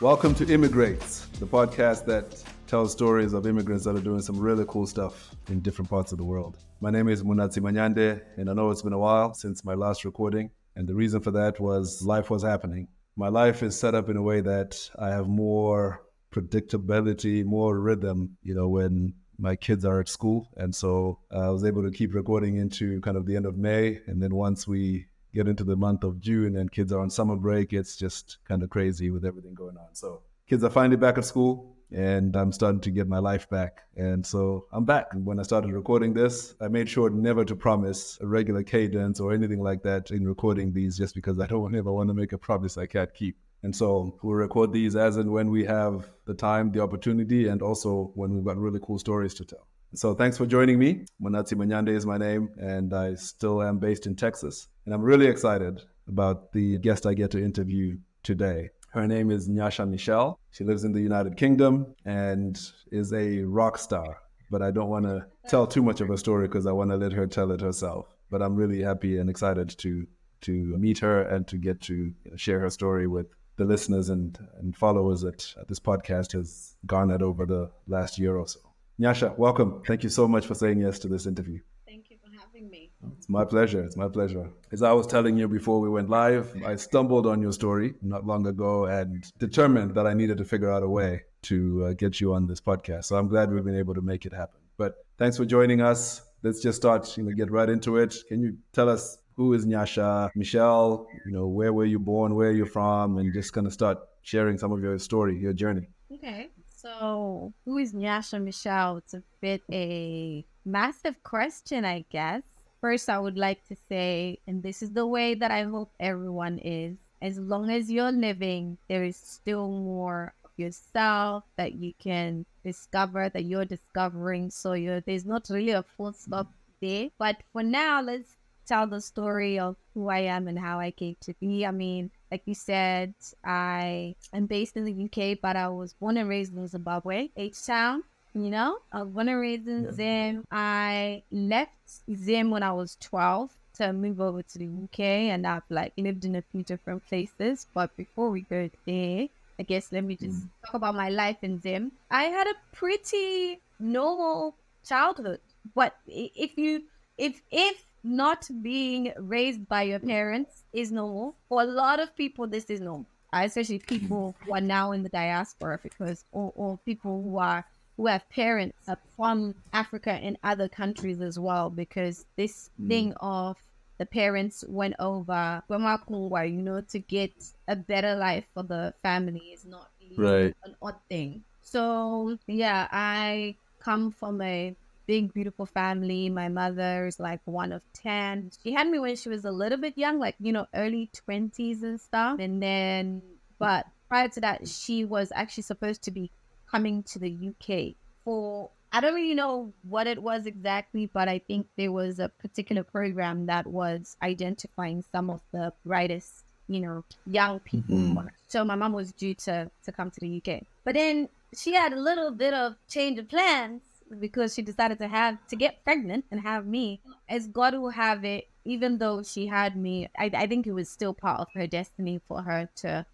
Welcome to Immigreats, the podcast that tells stories of immigrants that are doing some really cool stuff in different parts of the world. My name is Munatsi, and I know it's been a while since my last recording, and the reason for that was life was happening. My life is set up in a way that I have more predictability, more rhythm, when my kids are at school. And so I was able to keep recording into kind of the end of May. And then once we get into the month of June and kids are on summer break, it's just kind of crazy with everything going on. So kids are finally back at school and I'm starting to get my life back. And so I'm back. When I started recording this, I made sure never to promise a regular cadence or anything like that in recording these, just because I don't ever want to make a promise I can't keep. And so we'll record these as and when we have the time, the opportunity, and also when we've got really cool stories to tell. So thanks for joining me. Munatsi is my name, and I still am based in Texas. And I'm really excited about the guest I get to interview today. Her name is Nyasha Michelle. She lives in the United Kingdom and is a rock star. But I don't want to tell too much of her story because I want to let her tell it herself. But I'm really happy and excited to meet her and to get to share her story with the listeners and followers that this podcast has garnered over the last year or so. Nyasha, welcome. Thank you so much for saying yes to this interview. Thank you for having me. It's my pleasure. It's my pleasure. As I was telling you before we went live, I stumbled on your story not long ago and determined that I needed to figure out a way to get you on this podcast. So I'm glad we've been able to make it happen. But thanks for joining us. Let's just start, get right into it. Can you tell us who is Nyasha Michelle? Where were you born? Where are you from? And just kind of start sharing some of your story, your journey. Okay. So who is Nyasha Michelle? It's a bit a massive question, I guess. First, I would like to say, and this is the way that I hope everyone is, as long as you're living, there is still more of yourself that you can discover, that you're discovering. So there's not really a full stop there. But for now, let's tell the story of who I am and how I came to be. I mean, like you said, I am based in the UK, but I was born and raised in Zimbabwe, H-Town. I was born and raised in Zim. I left Zim when I was 12 to move over to the UK, and I've lived in a few different places. But before we go there, I guess let me just talk about my life in Zim. I had a pretty normal childhood, but if not being raised by your parents is normal, for a lot of people this is normal, especially people who are now in the diaspora, because or people who have parents from Africa and other countries as well, because this thing of the parents went over to get a better life for the family is not really an odd thing. So yeah, I come from a big, beautiful family. My mother is one of 10. She had me when she was a little bit young, early 20s and stuff. And then, but prior to that, she was actually supposed to be coming to the UK for, I don't really know what it was exactly, but I think there was a particular program that was identifying some of the brightest, young people. So my mom was due to come to the UK. But then she had a little bit of change of plans, because she decided to get pregnant and have me. As God will have it, even though she had me, I think it was still part of her destiny for her to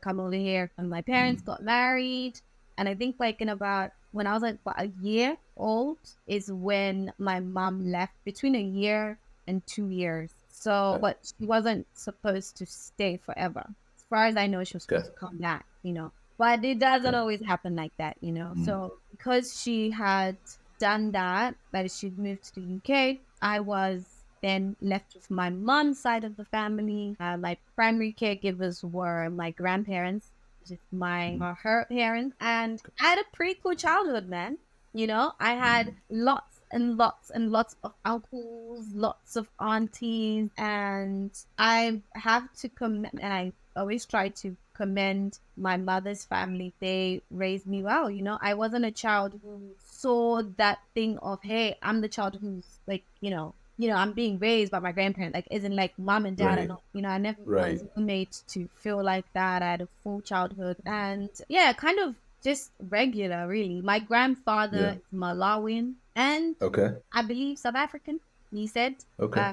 come over here. And my parents got married, and I think in about when I was about a year old is when my mom left, between a year and 2 years. So, but she wasn't supposed to stay forever. As far as I know, she was supposed to come back, But it doesn't always happen like that, So because she had done that she'd moved to the UK, I was then left with my mom's side of the family. My primary caregivers were my grandparents, just her parents. And I had a pretty cool childhood, man. I had lots and lots and lots of uncles, lots of aunties. And I have to commend, and I always try to commend my mother's family. They raised me well. I wasn't a child who saw that thing of, hey, I'm the child who's I'm being raised by my grandparents, isn't mom and dad. I never was made to feel like that. I had a full childhood, and kind of just regular, really. My grandfather is Malawian and I believe South African. He said,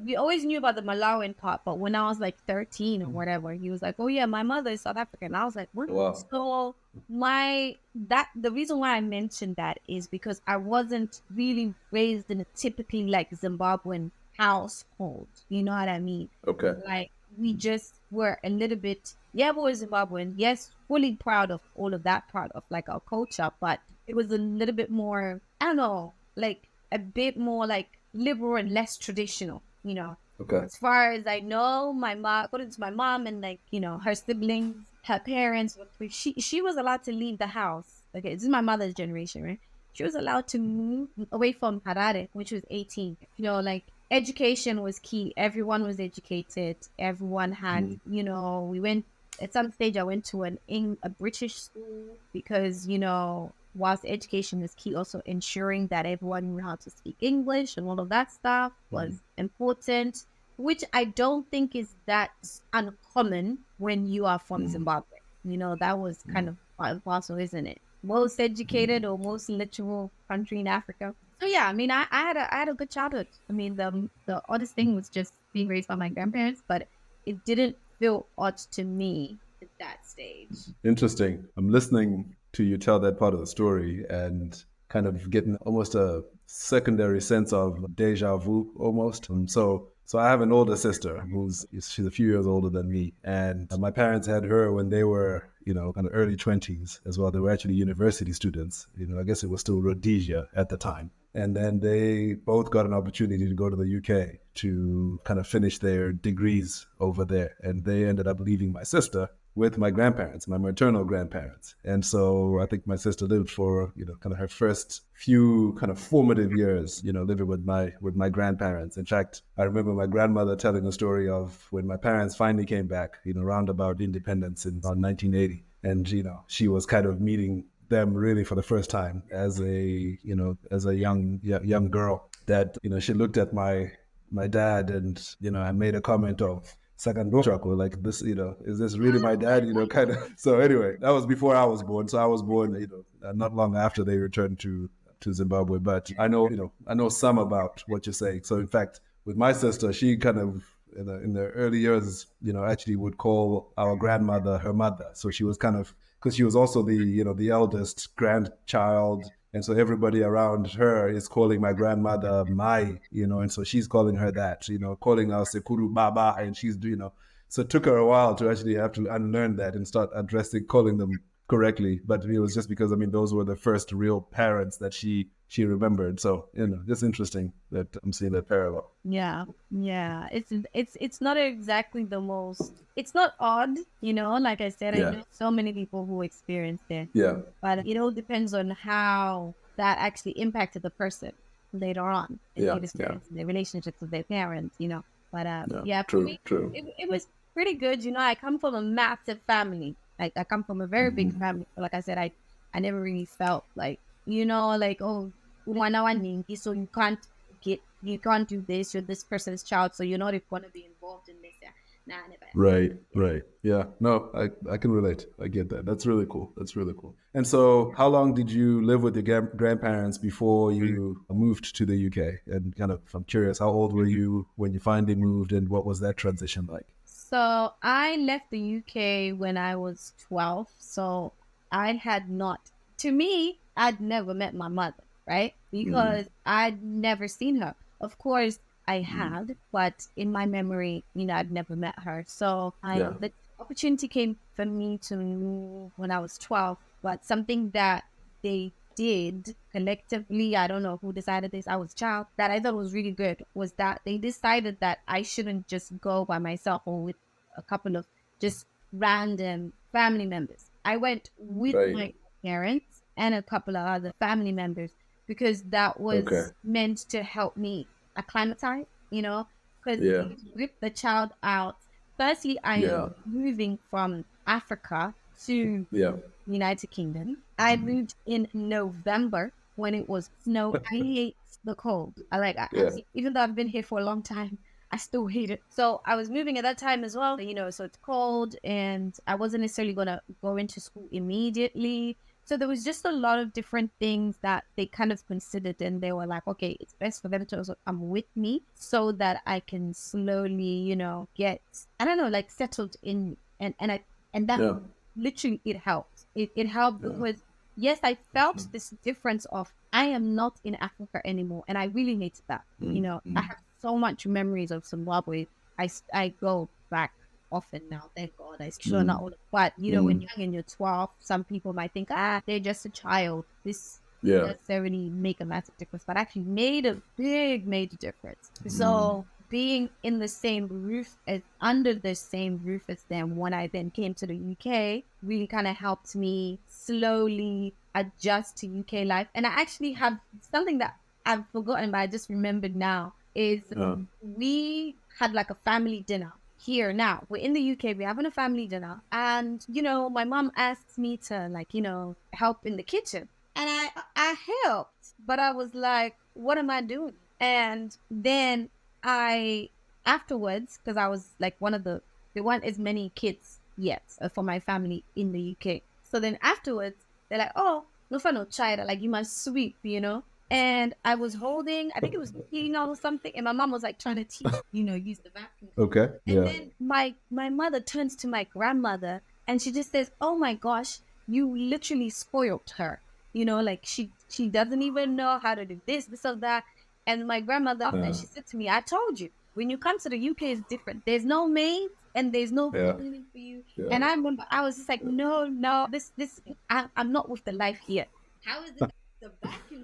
we always knew about the Malawian part, but when I was 13 or whatever, he was like, oh yeah, my mother is South African. I was like, what? Wow. So The reason why I mentioned that is because I wasn't really raised in a typically like Zimbabwean household. You know what I mean? Okay. Like we just were a little bit, yeah, we were Zimbabwean. Yes, fully proud of all of that part of like our culture, but it was a little bit more, I don't know, like a bit more like liberal and less traditional, you know. Okay. As far as I know, my mom, according to my mom and like, her siblings, her parents, she was allowed to leave the house. Okay, this is my mother's generation, right? She was allowed to move away from Harare, which was 18. Like education was key. Everyone was educated. Everyone had, we went at some stage. I went to a British school because whilst education is key, also ensuring that everyone knew how to speak English and all of that stuff was important, which I don't think is that uncommon when you are from Zimbabwe. That was kind of part and parcel, isn't it? Most educated or most literal country in Africa. So yeah, I mean, I had a good childhood. I mean, the oddest thing was just being raised by my grandparents, but it didn't feel odd to me at that stage. Interesting. I'm listening to you tell that part of the story and kind of getting almost a secondary sense of deja vu almost. So I have an older sister she's a few years older than me, and my parents had her when they were kind of early 20s as well. They were actually university students. I guess it was still Rhodesia at the time. And then they both got an opportunity to go to the UK to kind of finish their degrees over there. And they ended up leaving my sister with my grandparents, my maternal grandparents. And so I think my sister lived for, kind of her first few kind of formative years, living with my grandparents. In fact, I remember my grandmother telling a story of when my parents finally came back, around about independence in about 1980. And, she was kind of meeting them really for the first time as a young girl, that she looked at my dad and I made a comment of Sakandosako, like this, is this really my dad, kind of. So anyway, that was before I was born. So I was born, not long after they returned to Zimbabwe. But I know some about what you're saying. So in fact, with my sister, she kind of in the early years, actually would call our grandmother her mother. So she was kind of, because she was also the eldest grandchild, and so everybody around her is calling my grandmother Mai, and so she's calling her that, calling us Sekuru Baba, and she's so it took her a while to actually have to unlearn that and start calling them correctly. But it was just because those were the first real parents that she remembered. So just interesting that I'm seeing that parallel. Yeah. It's not exactly the most. It's not odd, Like I said, I know so many people who experienced it. Yeah. But it all depends on how that actually impacted the person later on in their experience, their relationships with their parents. But for me, true. It was pretty good. I come from a massive family. Like I come from a very big family. Like I said, I never really felt like, like, oh, so you can't do this. You're this person's child, so you're not going to be involved in this. Nah, never. Right. Yeah. No, I can relate. I get that. That's really cool. And so, how long did you live with your grandparents before you moved to the UK? And kind of, I'm curious, how old were you when you finally moved, and what was that transition like? So I left the UK when I was 12. So I'd never met my mother, right? Because I'd never seen her. Of course, I had, but in my memory, I'd never met her. So the opportunity came for me to move when I was 12, but something that they did collectively, I don't know who decided this, I was a child, that I thought was really good, was that they decided that I shouldn't just go by myself or with a couple of just random family members. I went with my parents and a couple of other family members because that was meant to help me acclimatize, because you rip the child out. Firstly, I am moving from Africa to United Kingdom. I moved in November when it was snow. I hate the cold. Even though I've been here for a long time, I still hate it. So I was moving at that time as well, so it's cold and I wasn't necessarily going to go into school immediately. So there was just a lot of different things that they kind of considered, and they were like, okay, it's best for them to also come with me so that I can slowly, get, I don't know, like settled in. And that literally it helped. It helped because yes, I felt this difference of I am not in Africa anymore, and I really hated that. You know, I have so much memories of Zimbabwe. I go back often now, thank God. I sure not all, but you know, when you're young and you're 12, some people might think, they're just a child. This doesn't necessarily make a massive difference, but actually made a big major difference. So being in the same roof under the same roof as them when I then came to the UK really kind of helped me slowly adjust to UK life. And I actually have something that I've forgotten, but I just remembered now is we had like a family dinner here. Now we're in the UK, we're having a family dinner, and you know, my mom asks me to, like, you know, help in the kitchen, and I helped, but I was like, what am I doing? And then I afterwards, because I was like one of there weren't as many kids yet for my family in the UK, so then afterwards they're like, oh, no for no child, like you must sweep, you know. And I was holding, I think it was peeing or something, and my mom was like trying to teach, you know, use the vacuum. Okay. And then my mother turns to my grandmother and she just says, oh my gosh, you literally spoiled her. You know, like she doesn't even know how to do this or that. And my grandmother, she said to me, I told you, when you come to the UK, it's different. There's no maids and there's no cleaning for you. And I remember I was just like, no, I'm not with the life here. How is it the vacuum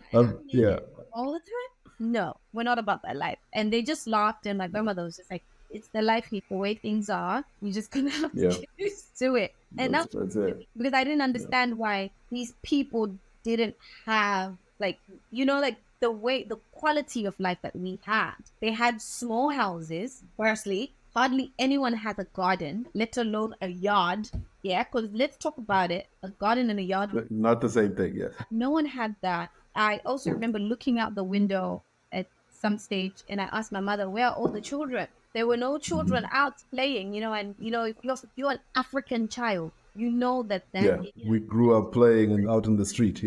all the time? No, we're not about that life. And they just laughed, and my grandmother was just like, it's the life here, the way things are. You're just gonna have to get used to it. And that's it. Because I didn't understand why these people didn't have, like, you know, like the quality of life that we had. They had small houses, firstly. Hardly anyone has a garden, let alone a yard. Yeah, because let's talk about it. A garden and a yard. Not the same thing, yes. No one had that. I also remember looking out the window at some stage, and I asked my mother, where are all the children? There were no children out playing, you know, and, you know, if you're an African child, you know that. We grew up playing out in the street,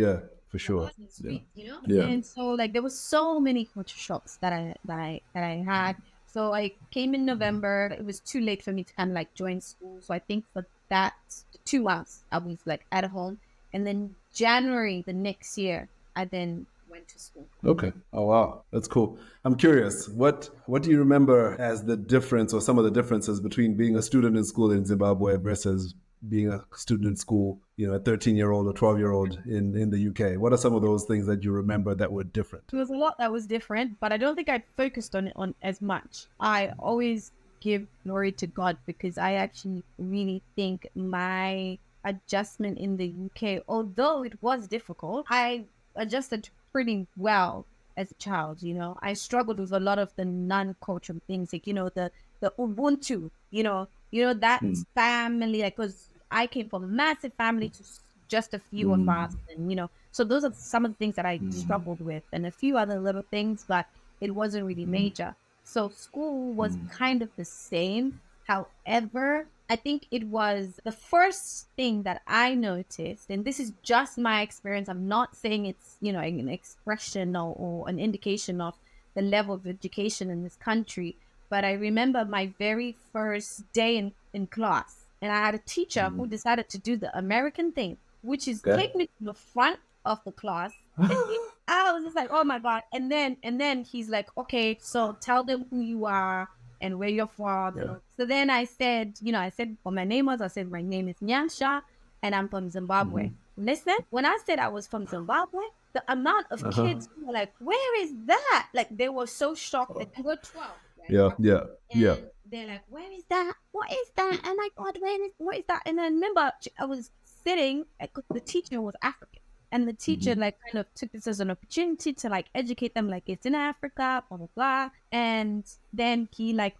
for sure. You know? And so, like, there was so many culture shocks that I had. So I came in November. It was too late for me to kind of like join school. So I think for that 2 months, I was like at home. And then January the next year, I then went to school. Okay. Oh, wow. That's cool. I'm curious. What do you remember as the difference or some of the differences between being a student in school in Zimbabwe versus being a student in school, you know, a 13-year-old or 12-year-old in the UK? What are some of those things that you remember that were different? There was a lot that was different, but I don't think I focused on it as much. I always give glory to God, because I actually really think my adjustment in the UK, although it was difficult, I adjusted pretty well as a child. You know, I struggled with a lot of the non-cultural things, like, you know, the Ubuntu, you know that family, like, because I came from a massive family to just a few of us, and, you know, so those are some of the things that I struggled with, and a few other little things, but it wasn't really major. So school was kind of the same. However, I think it was the first thing that I noticed, and this is just my experience. I'm not saying it's, you know, an expression or an indication of the level of education in this country. But I remember my very first day in class, and I had a teacher who decided to do the American thing, which is take me to the front of the class. I was just like, oh my God. And then he's like, okay, so tell them who you are and where you're from. Yeah. So then I said what my name was. I said, my name is Nyasha and I'm from Zimbabwe. Listen, when I said I was from Zimbabwe, the amount of kids who were like, where is that? Like, they were so shocked that they were 12. Right? Yeah. They're like, where is that? What is that? And like, what is that? And I remember I was sitting, the teacher was African. And the teacher like kind of took this as an opportunity to like educate them, like, it's in Africa, blah, blah, blah. And then he like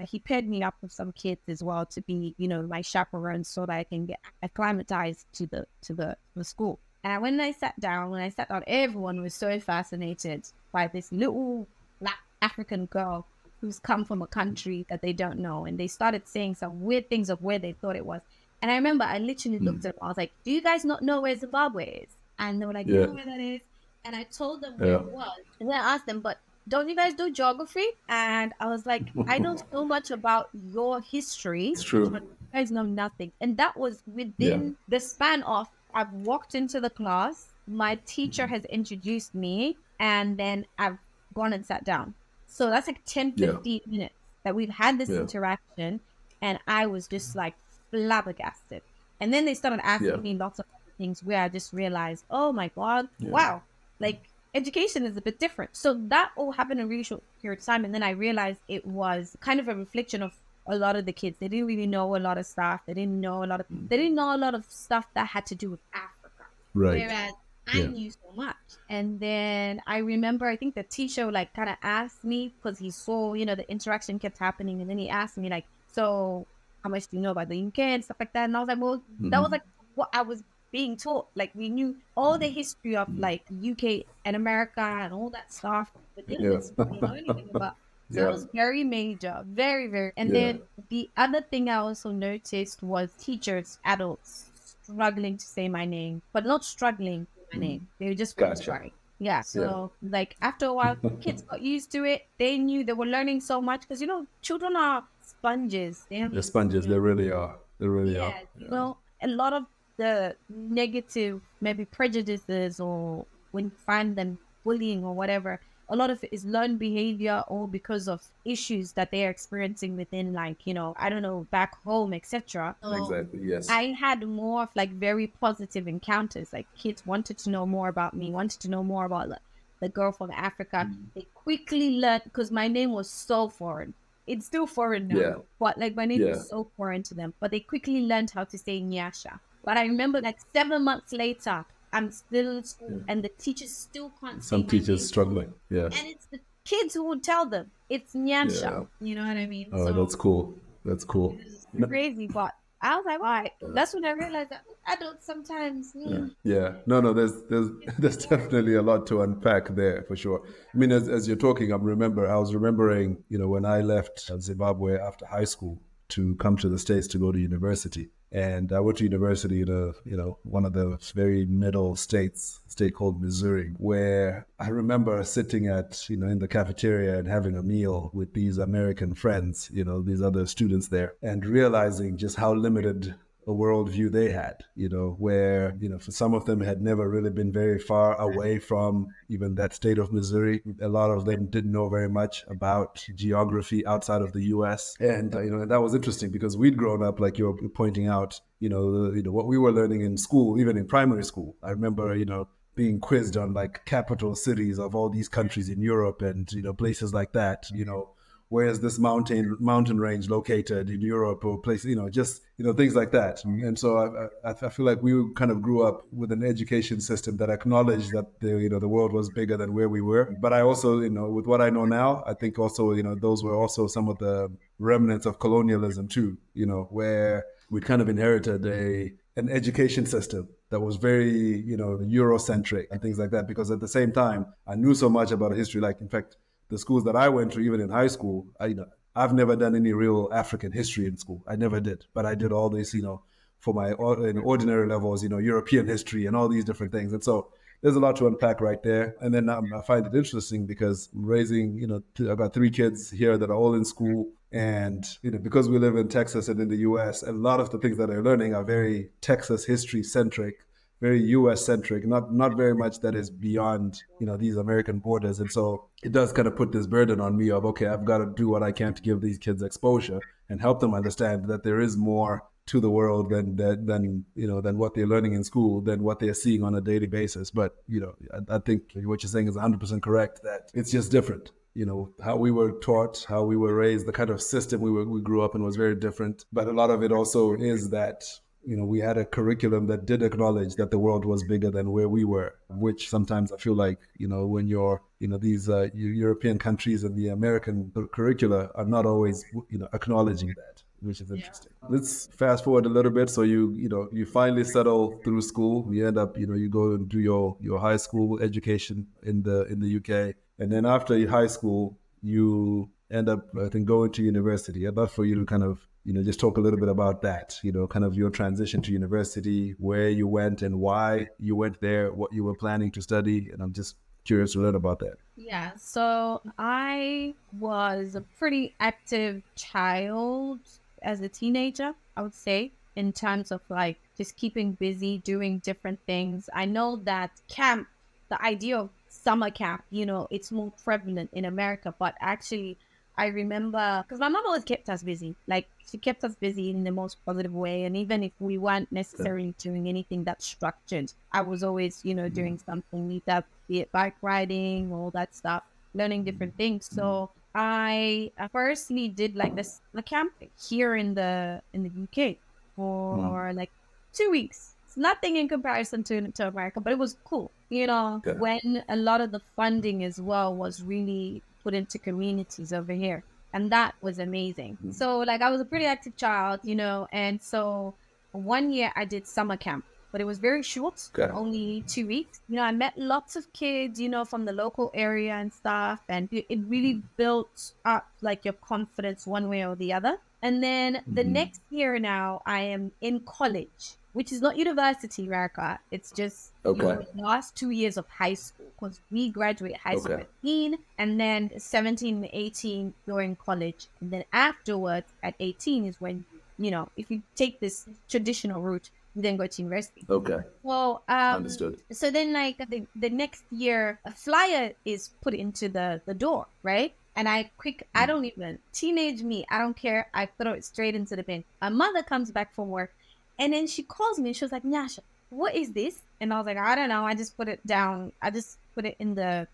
he paired me up with some kids as well to be, you know, my chaperones, so that I can get acclimatized to the school. And when I sat down, everyone was so fascinated by this little black African girl who's come from a country that they don't know. And they started saying some weird things of where they thought it was. And I remember I literally looked at them. I was like, do you guys not know where Zimbabwe is? And they were like, you know where that is? And I told them where it was. And then I asked them, but don't you guys do geography? And I was like, I know so much about your history, It's true. but you guys know nothing. And that was Yeah. within the span of, I've walked into the class, my teacher has introduced me, and then I've gone and sat down. So that's like 10, Yeah. 15 minutes that we've had this Yeah. interaction. And I was just like flabbergasted. And then they started asking me lots of other things where I just realized, oh my God, wow, like education is a bit different. So that all happened in a really short period of time. And then I realized it was kind of a reflection of a lot of the kids. They didn't really know a lot of stuff. They didn't know a lot of stuff that had to do with Africa. Right. Whereas I knew so much. And then I remember, I think the teacher like kind of asked me, because he saw, the interaction kept happening. And then he asked me like, so how much do you know about the UK and stuff like that? And I was like, well, that was like what I was being taught. Like we knew all the history of like UK and America and all that stuff, but didn't really know anything about. So it was very major, very, very. And then the other thing I also noticed was teachers, adults struggling to say my name, but not struggling with my name. They were just trying. Yeah. So like after a while, kids got used to it. They knew they were learning so much because, children are sponges. They're sponges. They really are. They really are. A lot of the negative, maybe prejudices, or when you find them bullying or whatever, a lot of it is learned behavior or because of issues that they're experiencing within, like, I don't know, back home, etc. Exactly, yes. I had more of like very positive encounters. Like kids wanted to know more about me, wanted to know more about the girl from Africa. They quickly learned, because my name was so foreign. It's still foreign now, but like my name is so foreign to them. But they quickly learned how to say Nyasha. But I remember like 7 months later, I'm still in school and the teachers still can't say Some my teachers name. struggling, And it's the kids who would tell them it's Nyasha. You know what I mean? Oh, that's cool. That's cool. It's crazy, but I was like, why? That's when I realized that adults sometimes. No, there's definitely a lot to unpack there for sure. I mean, as you're talking, I was remembering, when I left Zimbabwe after high school to come to the States to go to university. And I went to university in one of the very middle states, a state called Missouri, where I remember sitting in the cafeteria and having a meal with these American friends, these other students there, and realizing just how limited a worldview they had, where, for some of them had never really been very far away from even that state of Missouri. A lot of them didn't know very much about geography outside of the US. And, that was interesting because we'd grown up, like you're pointing out, what we were learning in school, even in primary school. I remember, being quizzed on like capital cities of all these countries in Europe and, places like that, where is this mountain range located in Europe or place, just, things like that. And so I feel like we kind of grew up with an education system that acknowledged that the world was bigger than where we were. But I also, with what I know now, I think also, those were also some of the remnants of colonialism too, where we kind of inherited an education system that was very, Eurocentric and things like that. Because at the same time, I knew so much about history. Like, in fact, the schools that I went to, even in high school, I've never done any real African history in school. I never did. But I did all this, for my ordinary levels, European history and all these different things. And so there's a lot to unpack right there. And then I find it interesting because raising, I've got 3 kids here that are all in school. And, because we live in Texas and in the US, a lot of the things that they're learning are very Texas history centric, very US centric, not very much that is beyond, these American borders. And so it does kind of put this burden on me of, okay, I've got to do what I can to give these kids exposure and help them understand that there is more to the world than what they're learning in school, than what they're seeing on a daily basis. But, I think what you're saying is 100% correct, that it's just different. How we were taught, how we were raised, the kind of system we grew up in was very different. But a lot of it also is that, we had a curriculum that did acknowledge that the world was bigger than where we were, which sometimes I feel like, when you're, these European countries and the American curricula are not always, acknowledging that, which is interesting. Let's fast forward a little bit. So you finally settle through school. You end up, you go and do your high school education in the UK. And then after high school, you end up, I think, going to university. I'd love for you to kind of, just talk a little bit about that, kind of your transition to university, where you went and why you went there, what you were planning to study. And I'm just curious to learn about that. Yeah, so I was a pretty active child as a teenager, I would say, in terms of like just keeping busy, doing different things. I know that camp, the idea of summer camp, it's more prevalent in America, but actually, I remember because my mom always kept us busy. Like she kept us busy in the most positive way. And even if we weren't necessarily doing anything that's structured, I was always, doing something, be it bike riding, all that stuff, learning different things. So I firstly did like the camp here in the UK for like 2 weeks. It's nothing in comparison to America, but it was cool. When a lot of the funding as well was really put into communities over here. And that was amazing. So like I was a pretty active child, and so one year I did summer camp, but it was very short, only 2 weeks. I met lots of kids, from the local area and stuff. And it really built up like your confidence one way or the other. And then the next year now I am in college, which is not university, Raka. It's just the last 2 years of high school, because we graduate high school at 18, and then 17, 18, you're in college. And then afterwards, at 18 is when, if you take this traditional route, you then go to university. Okay. Well, Understood. So then like the next year, a flyer is put into the door, right? And I don't even, teenage me, I don't care. I throw it straight into the bin. My mother comes back from work, and then she calls me and she was like, Nyasha, what is this? And I was like, I don't know. I just put it down. I just put it in the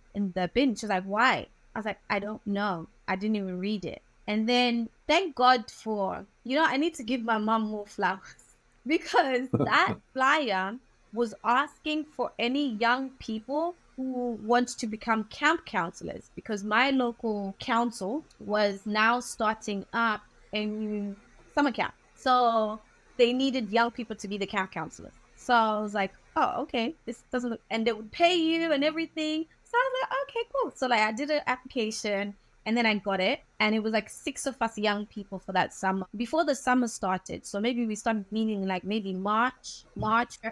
bin. She was like, why? I was like, I don't know. I didn't even read it. And then thank God for, I need to give my mom more flowers because that flyer was asking for any young people who want to become camp counselors, because my local council was now starting up a new summer camp. So they needed young people to be the camp counselors. So I was like, oh, okay, this doesn't look, and they would pay you and everything. So I was like, okay, cool. So like I did an application and then I got it. And it was like 6 of us young people for that summer before the summer started. So maybe we started meeting like maybe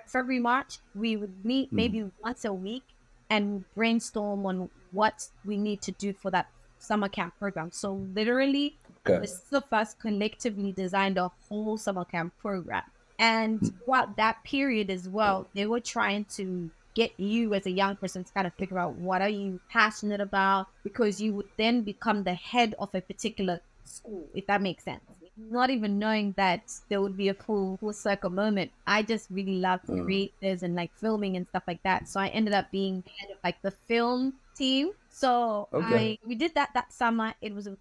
February, March. We would meet maybe once a week and brainstorm on what we need to do for that summer camp program. So literally, the 6 of us collectively designed a whole summer camp program. And throughout that period as well, they were trying to get you as a young person to kind of figure out what are you passionate about, because you would then become the head of a particular school, if that makes sense. Not even knowing that there would be a full circle moment. I just really loved creators and like filming and stuff like that. So I ended up being head of like the film team. So we did that summer.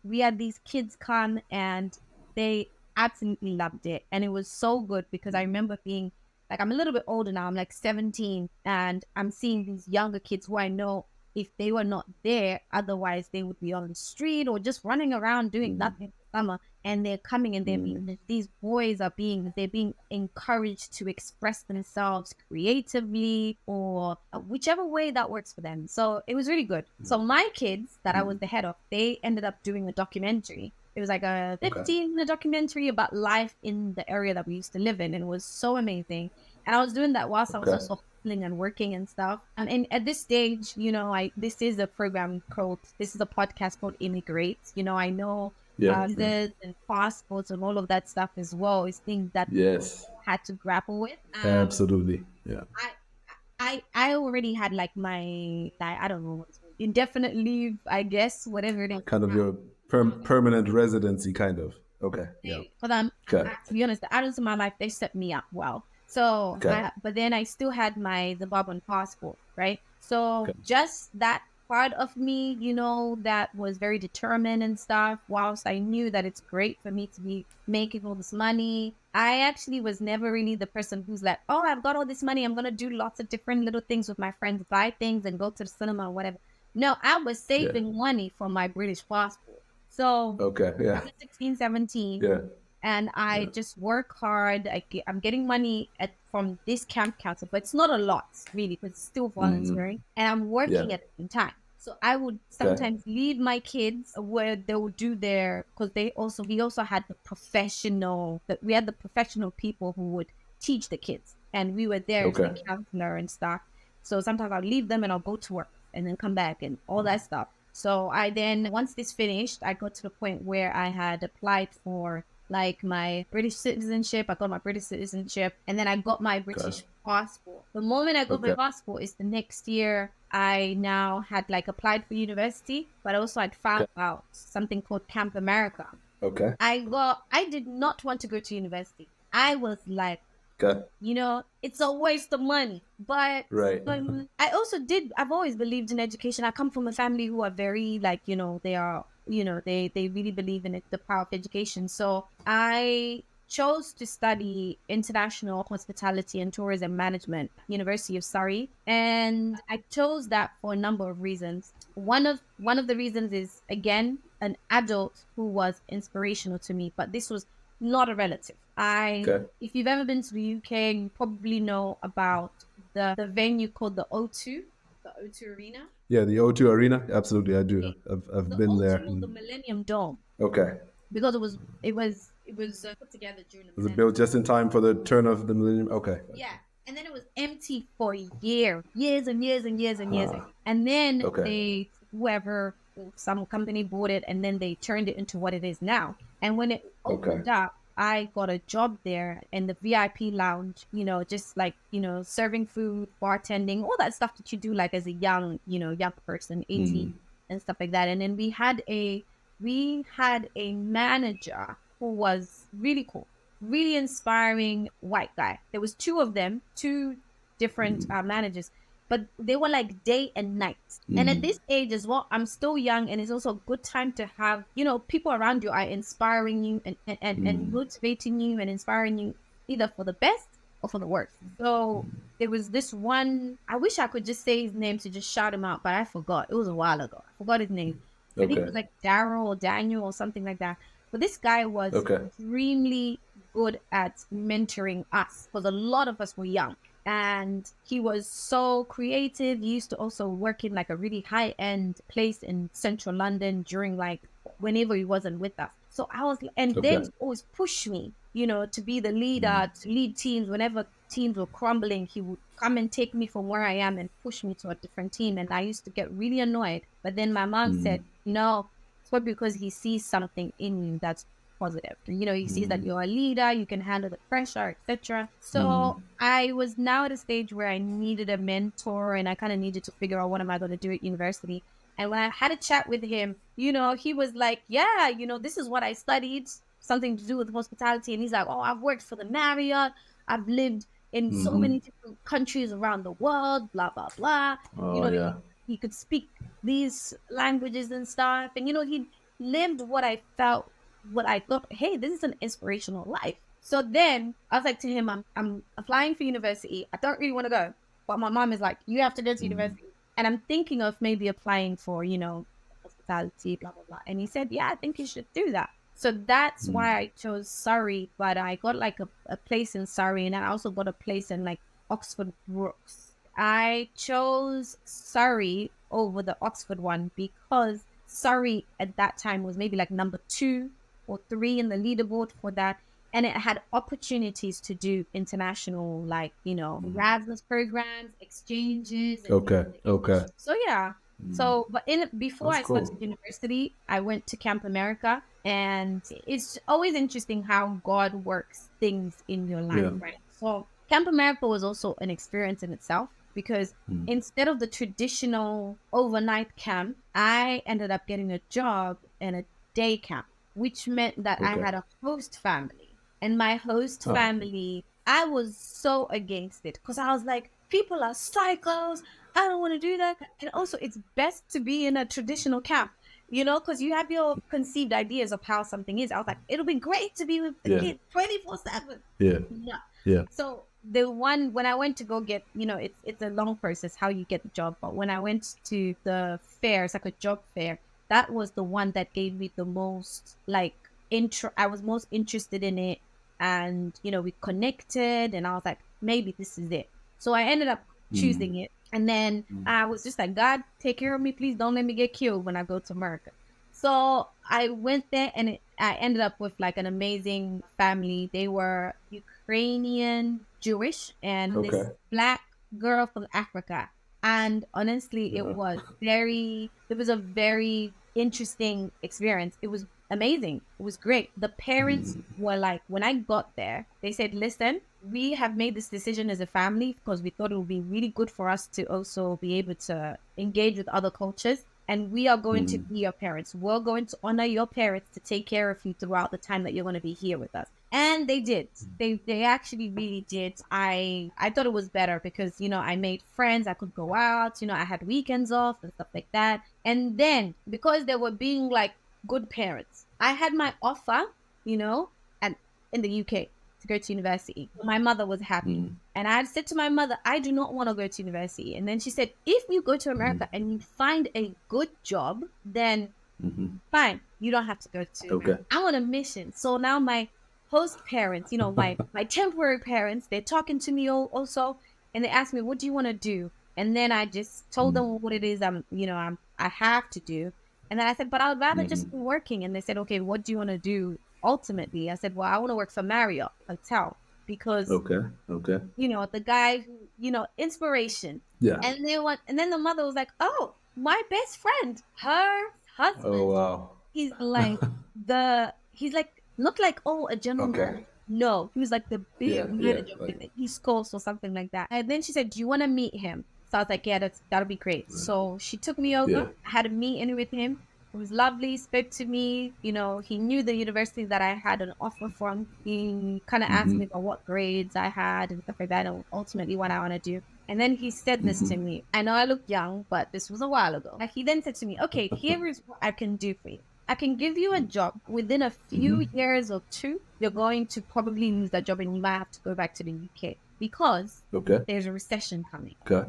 We had these kids come and they absolutely loved it. And it was so good because I remember being like, I'm a little bit older now. I'm like 17 and I'm seeing these younger kids who I know if they were not there, otherwise they would be on the street or just running around doing nothing in the summer. And they're coming and these boys they're being encouraged to express themselves creatively or whichever way that works for them. So it was really good. So my kids that I was the head of, they ended up doing a documentary. It was like a 15-minute documentary about life in the area that we used to live in. And it was so amazing. And I was doing that whilst I was also hustling and working and stuff. And at this stage, this is a podcast called Immigreats. I know visas and passports and all of that stuff as well is things that had to grapple with. Absolutely. Yeah. I already had like my, I don't know, indefinite leave, I guess, whatever it is. Kind of your permanent residency, kind of. Okay. Yeah. But to be honest, the adults in my life, they set me up well. So, but then I still had my Zimbabwean passport, right? So just that part of me, that was very determined and stuff, whilst I knew that it's great for me to be making all this money, I actually was never really the person who's like, oh, I've got all this money, I'm going to do lots of different little things with my friends, buy things and go to the cinema or whatever. No, I was saving money for my British passport. So I was 16, 17. And I just work hard. I'm getting money from this camp council, but it's not a lot really because it's still volunteering. And I'm working at the same time. So I would sometimes leave my kids where they would do because we also had we had the professional people who would teach the kids. And we were there as the counselor and stuff. So sometimes I'll leave them and I'll go to work. and then come back and all that stuff. So I then, once this finished, I got to the point where I had applied for like my British citizenship. I got my British citizenship, and then I got my British passport. The moment I got my passport is the next year I now had like applied for university, but also I'd found out something called Camp America. Okay. I did not want to go to university. I was like, it's a waste of money. But I've always believed in education. I come from a family who are very like, they are, they really believe in it, the power of education. So I chose to study international hospitality and tourism management, University of Surrey. And I chose that for a number of reasons. One of the reasons is, again, an adult who was inspirational to me, but this was not a relative. If you've ever been to the UK, you probably know about the venue called the O2, the O2 Arena. Yeah, the O2 Arena. Absolutely, I do. I've been there. The Millennium Dome. Okay. Because it was put together during the. Was it built just in time for the turn of the millennium? Okay. Yeah, and then it was empty for years and years and years and years, and then some company bought it, and then they turned it into what it is now. And when it opened up, I got a job there in the VIP lounge, just like, serving food, bartending, all that stuff that you do like as a young person, 18 and stuff like that. And then we had a manager who was really cool, really inspiring white guy. There was two of them, two different managers, but they were like day and night. And at this age as well, I'm still young, and it's also a good time to have, people around you are inspiring you and motivating you and inspiring you either for the best or for the worst. So there was this one, I wish I could just say his name to just shout him out, but I forgot. It was a while ago. I forgot his name. I think it was like Daryl or Daniel or something like that. But this guy was extremely good at mentoring us, because a lot of us were young. And he was so creative. He used to also work in like a really high-end place in central London during like whenever he wasn't with us. So I was, and then always push me, to be the leader, to lead teams. Whenever teams were crumbling, he would come and take me from where I am and push me to a different team. And I used to get really annoyed. But then my mom said, no, it's probably because he sees something in you that's positive. He sees that you're a leader, you can handle the pressure, etc. So I was now at a stage where I needed a mentor, and I kind of needed to figure out what am I going to do at university. And when I had a chat with him, he was like, yeah, this is what I studied, something to do with hospitality. And he's like, oh, I've worked for the Marriott, I've lived in so many different countries around the world, blah blah blah. He could speak these languages and stuff, and he lived what I thought, hey, this is an inspirational life. So then I was like to him, I'm applying for university. I don't really want to go, but my mom is like, you have to go to university. And I'm thinking of maybe applying for, hospitality, blah, blah, blah. And he said, yeah, I think you should do that. So that's why I chose Surrey. But I got like a place in Surrey, and I also got a place in like Oxford Brookes. I chose Surrey over the Oxford one because Surrey at that time was maybe like number 2 or 3 in the leaderboard for that. And it had opportunities to do international, like, Erasmus programs, exchanges. Okay. So, yeah. So, but before I started university, I went to Camp America. And it's always interesting how God works things in your life, right? So Camp America was also an experience in itself, because instead of the traditional overnight camp, I ended up getting a job in a day camp, which meant that I had a host family. And my host family, I was so against it, because I was like, people are psychos. I don't want to do that. And also, it's best to be in a traditional camp, because you have your conceived ideas of how something is. I was like, it'll be great to be with the kids 24/7. Yeah. So the one, when I went to go get, it's a long process how you get the job. But when I went to the fair, it's like a job fair, that was the one that gave me the most, like, I was most interested in it. And, we connected, and I was like, maybe this is it. So I ended up choosing it. And then I was just like, God, take care of me. Please don't let me get killed when I go to America. So I went there, and I ended up with like an amazing family. They were Ukrainian Jewish, and this black girl from Africa. And honestly, it was a very interesting experience. It was amazing. It was great. The parents were like, when I got there, they said, listen, we have made this decision as a family because we thought it would be really good for us to also be able to engage with other cultures. And we are going to be your parents. We're going to honor your parents to take care of you throughout the time that you're going to be here with us. And they did. They actually really did. I thought it was better because, I made friends. I could go out. I had weekends off and stuff like that. And then because they were being like good parents, I had my offer, and in the UK to go to university. My mother was happy. And I had said to my mother, I do not want to go to university. And then she said, if you go to America and you find a good job, then fine, you don't have to go to America. I'm on a mission. So now my host parents, my temporary parents, they're talking to me also, and they ask me, what do you want to do? And then I just told them what it is I have to do. And then I said, but I would rather just be working. And they said, okay, what do you want to do ultimately? I said, well, I want to work for Marriott Hotel because, the guy who, inspiration. Yeah. And then the mother was like, oh, my best friend, her husband. Oh, wow. He's like not like, oh, a gentleman. Okay. No, he was like the big manager of the East Coast or something like that. And then she said, do you want to meet him? So I was like, yeah, that'll be great. Right. So she took me over. Yeah. I had a meeting with him. It was lovely. Spoke to me. He knew the university that I had an offer from. He kind of asked me about what grades I had and stuff like that, and ultimately what I want to do. And then he said this to me. I know I look young, but this was a while ago. He then said to me, okay, here is what I can do for you. I can give you a job within a few years or two. You're going to probably lose that job and you might have to go back to the UK because there's a recession coming. Okay.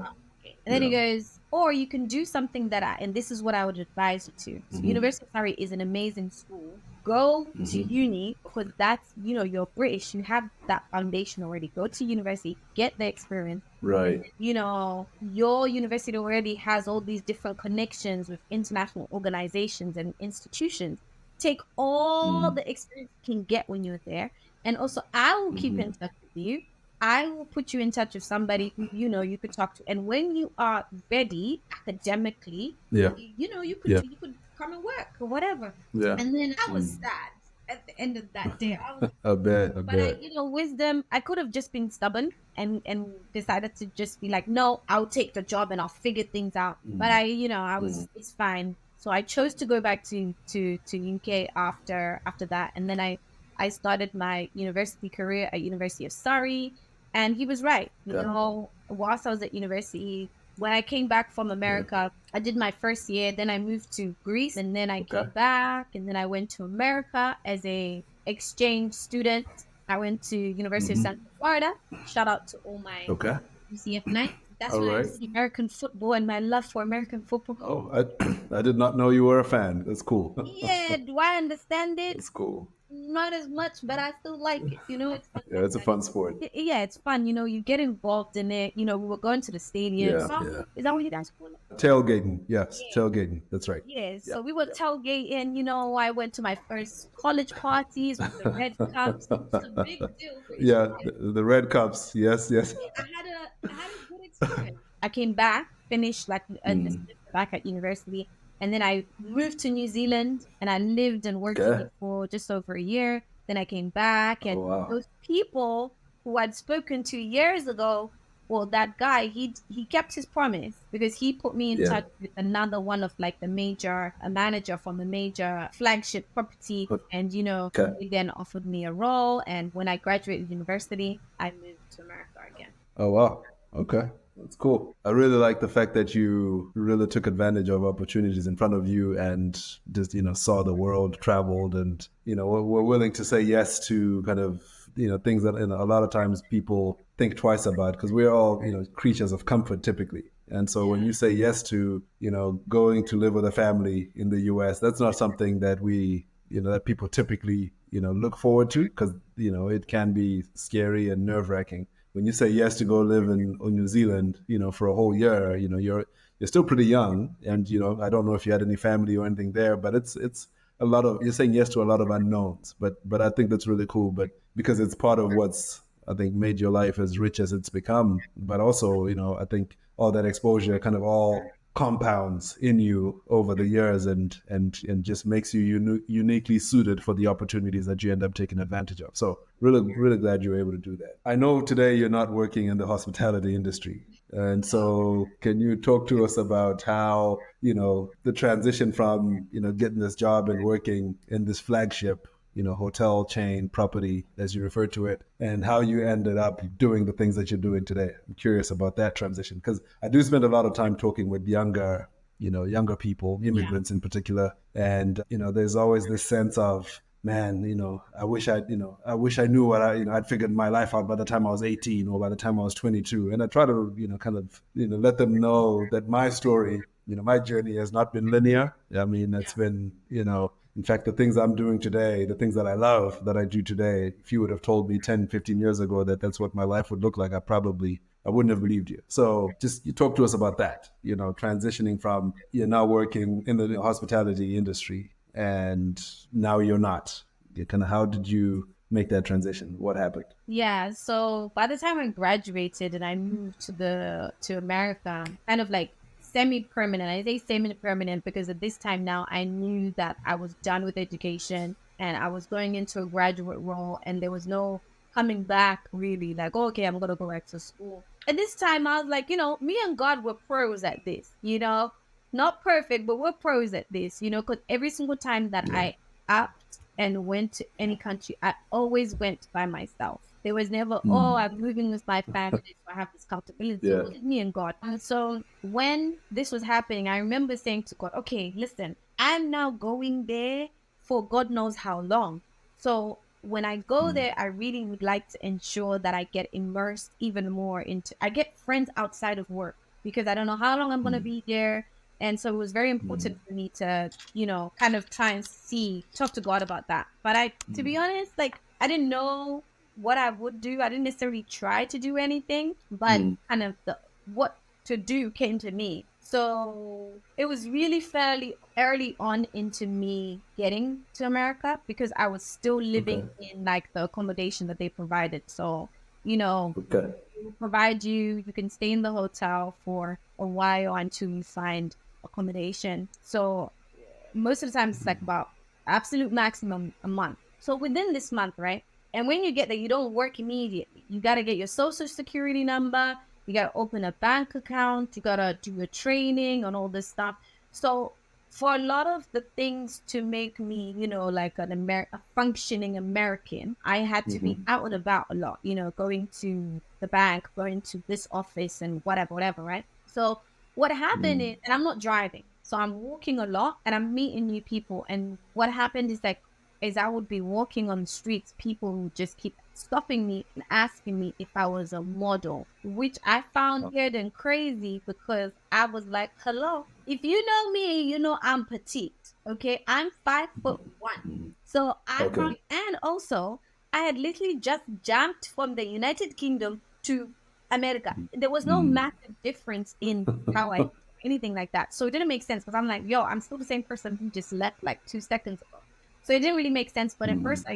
And then he goes, or you can do something and this is what I would advise you to. So University of Surrey is an amazing school. Go to uni because that's, you're British. You have that foundation already. Go to university, get the experience. Right. Your university already has all these different connections with international organizations and institutions. Take all the experience you can get when you're there. And also, I will keep in touch with you. I will put you in touch with somebody who, you could talk to. And when you are ready academically, you could come and work or whatever. Yeah. And then I was sad at the end of that day. I bet. Wisdom, I could have just been stubborn and decided to just be like, no, I'll take the job and I'll figure things out. But it's fine. So I chose to go back to UK after that. And then I started my university career at University of Surrey. And he was right. Whilst I was at university, when I came back from America, I did my first year. Then I moved to Greece, and then I came back, and then I went to America as a exchange student. I went to University of Central Florida. Shout out to all my UCF Knights. That's when I see American football and my love for American football. Oh, I did not know you were a fan. That's cool. Yeah, do I understand it? It's cool. Not as much, but I still like it. It's fun. Yeah, it's a fun sport. Yeah, it's fun. You get involved in it. We were going to the stadium. Yeah. Is that what you guys call it? Tailgating. Yes, tailgating. That's right. Yeah, so we were tailgating. I went to my first college parties with the Red Cups. It's a big deal. Yeah, the Red Cups. Yes. I had a good experience. I came back, finished back at university. And then I moved to New Zealand and I lived and worked here for just over a year. Then I came back and those people who I'd spoken to years ago, well, that guy, he kept his promise because he put me in touch with another one of like a manager from a major flagship property. And, he then offered me a role. And when I graduated university, I moved to America again. Oh, wow. Okay. That's cool. I really like the fact that you really took advantage of opportunities in front of you and just, saw the world, traveled, and, were willing to say yes to kind of, things that a lot of times people think twice about because we're all, creatures of comfort typically. And so when you say yes to, going to live with a family in the US, that's not something that that people typically, look forward to because, it can be scary and nerve-wracking. When you say yes to go live in New Zealand, for a whole year, you're still pretty young, and I don't know if you had any family or anything there, but it's a lot of you're saying yes to a lot of unknowns. But I think that's really cool. But because it's part of what's I think made your life as rich as it's become. But also, I think all that exposure kind of all compounds in you over the years and just makes you uniquely suited for the opportunities that you end up taking advantage of. So really glad you were able to do that. I know today you're not working in the hospitality industry. And so can you talk to us about how, the transition from, getting this job and working in this flagship, hotel chain property, as you refer to it, and how you ended up doing the things that you're doing today? I'm curious about that transition because I do spend a lot of time talking with younger people, immigrants in particular. And, there's always this sense of, man, I wish I knew what I'd figured my life out by the time I was 18 or by the time I was 22. And I try to, kind of, let them know that my story, my journey has not been linear. I mean, it's been, in fact, the things I'm doing today, the things that I love that I do today, if you would have told me 10, 15 years ago that that's what my life would look like, I wouldn't have believed you. So just you talk to us about that, transitioning from you're now working in the hospitality industry and now you're not. Kind of how did you make that transition? What happened? Yeah, so by the time I graduated and I moved to America, kind of like semi-permanent. I say semi-permanent because at this time now I knew that I was done with education and I was going into a graduate role and there was no coming back really, like, oh, okay, I'm going to go back to school. At this time, I was like, me and God were pros at this, not perfect, but we're pros at this, because every single time that I upped and went to any country, I always went by myself. There was never, oh, I'm living with my family, so I have this comfortability. It was me and God. And so when this was happening, I remember saying to God, okay, listen, I'm now going there for God knows how long. So when I go there, I really would like to ensure that I get immersed even more I get friends outside of work because I don't know how long I'm going to be there. And so it was very important for me to, kind of try and talk to God about that. But to be honest, like, I didn't know what I would do. I didn't necessarily try to do anything, but kind of what to do came to me. So it was really fairly early on into me getting to America because I was still living in like the accommodation that they provided. So, they provide you can stay in the hotel for a while until you find accommodation. So most of the time it's like about absolute maximum a month. So within this month, right? And when you get there, you don't work immediately. You got to get your social security number. You got to open a bank account. You got to do your training and all this stuff. So for a lot of the things to make me, like a functioning American, I had to be out and about a lot, going to the bank, going to this office and whatever, right? So what happened is, and I'm not driving, so I'm walking a lot and I'm meeting new people. And what happened is as I would be walking on the streets, people would just keep stopping me and asking me if I was a model, which I found weird and crazy because I was like, hello, if you know me, you know I'm petite, okay? I'm 5'1". So and also I had literally just jumped from the United Kingdom to America. There was no massive difference in how I anything like that. So it didn't make sense because I'm like, yo, I'm still the same person who just left like 2 seconds ago. So it didn't really make sense. But at first,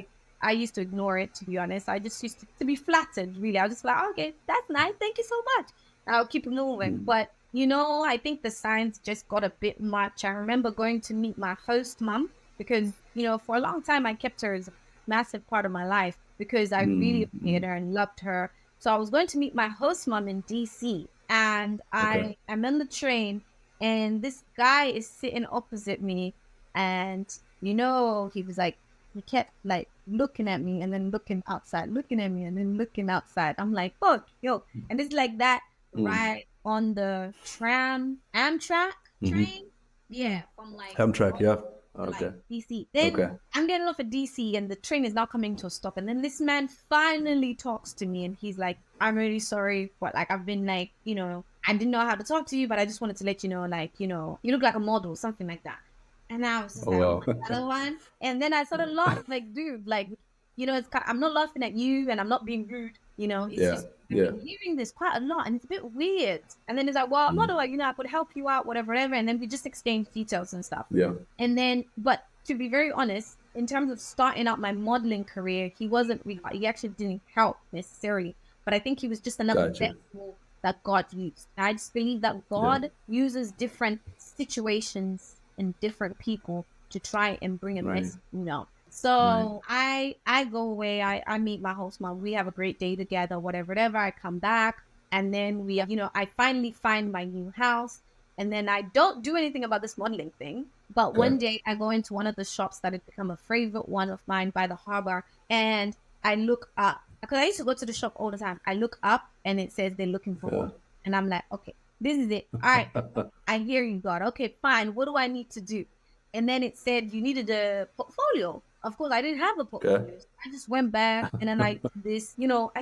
I used to ignore it, to be honest. I just used to be flattered, really. I was just like, okay, that's nice. Thank you so much. I'll keep moving. But, I think the signs just got a bit much. I remember going to meet my host mom because, for a long time, I kept her as a massive part of my life because I really appreciated her and loved her. So I was going to meet my host mom in DC. And I'm on the train and this guy is sitting opposite me. And he was like, he kept like looking at me and then looking outside, looking at me and then looking outside. I'm like, fuck, yo. And it's like that right on the Amtrak train. Yeah. From like Amtrak, yeah. Okay. Like DC. Then I'm getting off at DC and the train is now coming to a stop. And then this man finally talks to me and he's like, I'm really sorry, but like I've been like, I didn't know how to talk to you, but I just wanted to let you know, like, you look like a model, something like that. And I was just another one. And then I sort of laughed, like, dude, like, I'm not laughing at you and I'm not being rude, It's just, I've been hearing this quite a lot and it's a bit weird. And then it's like, well, I'm not like, I could help you out, whatever. And then we just exchanged details and stuff. Yeah. And then, but to be very honest, in terms of starting out my modeling career, he actually didn't help necessarily. But I think he was just another vessel that God used. I just believe that God uses different situations and different people to try and bring a message, So I go away, I meet my host mom. We have a great day together, whatever. I come back, and then we, I finally find my new house. And then I don't do anything about this modeling thing. But one day I go into one of the shops that had become a favorite one of mine by the harbor. And I look up, because I used to go to the shop all the time. I look up and it says they're looking for one. And I'm like, okay, this is it. All right, I hear you, God. Okay, fine. What do I need to do? And then it said you needed a portfolio. Of course, I didn't have a portfolio. I just went back and then I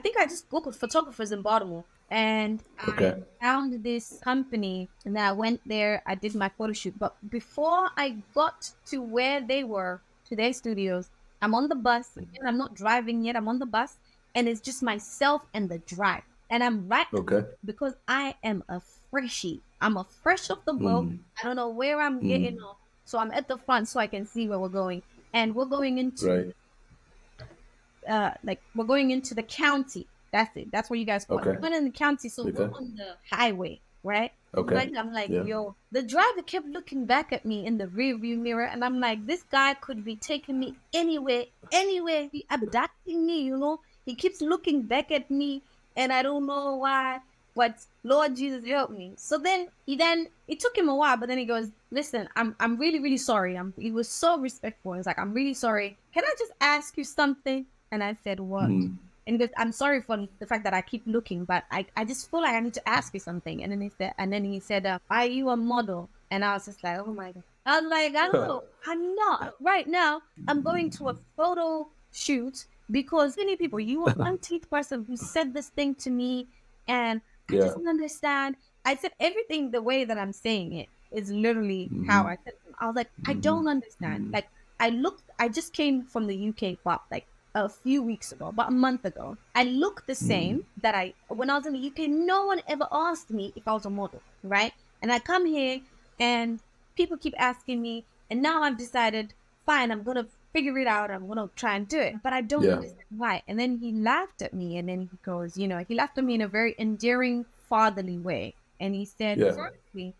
think I just Googled photographers in Baltimore. And I found this company, and then I went there. I did my photo shoot. But before I got to where they were, to their studios, I'm on the bus. And I'm not driving yet. I'm on the bus. And it's just myself and the drive. And I'm right because I am a freshie. I'm a fresh off the boat. I don't know where I'm getting off. So I'm at the front so I can see where we're going. And we're going into we're going into the county. That's it. That's where you guys go. We're going in the county, so we're on the highway, right? I'm like, yo, the driver kept looking back at me in the rear view mirror, and I'm like, this guy could be taking me anywhere, he abducting me, He keeps looking back at me, and I don't know why. But Lord Jesus help me. So then it took him a while, but then he goes, listen, I'm really, really sorry. He was so respectful. He's like, I'm really sorry. Can I just ask you something? And I said, what? And he goes, I'm sorry for the fact that I keep looking, but I just feel like I need to ask you something. And then he said, are you a model? And I was just like, oh my God. I was like, I don't know. I'm not. Right now, I'm going to a photo shoot because many people, you were the 19th person who said this thing to me. And I just don't understand. I said everything the way that I'm saying it is literally how I said it. I was like, I don't understand. Like, I just came from the UK like a few weeks ago, about a month ago. I look the same when I was in the UK, no one ever asked me if I was a model, right? And I come here and people keep asking me, and now I've decided, fine, I'm going to figure it out. I'm going to try and do it, but I don't understand why. And then he laughed at me, and then he goes, he laughed at me in a very endearing, fatherly way. And he said, firstly,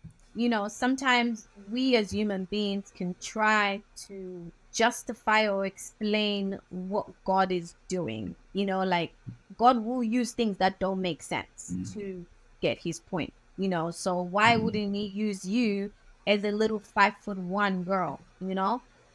sometimes we as human beings can try to justify or explain what God is doing. Like God will use things that don't make sense to get his point, so why wouldn't he use you as a little 5'1" girl,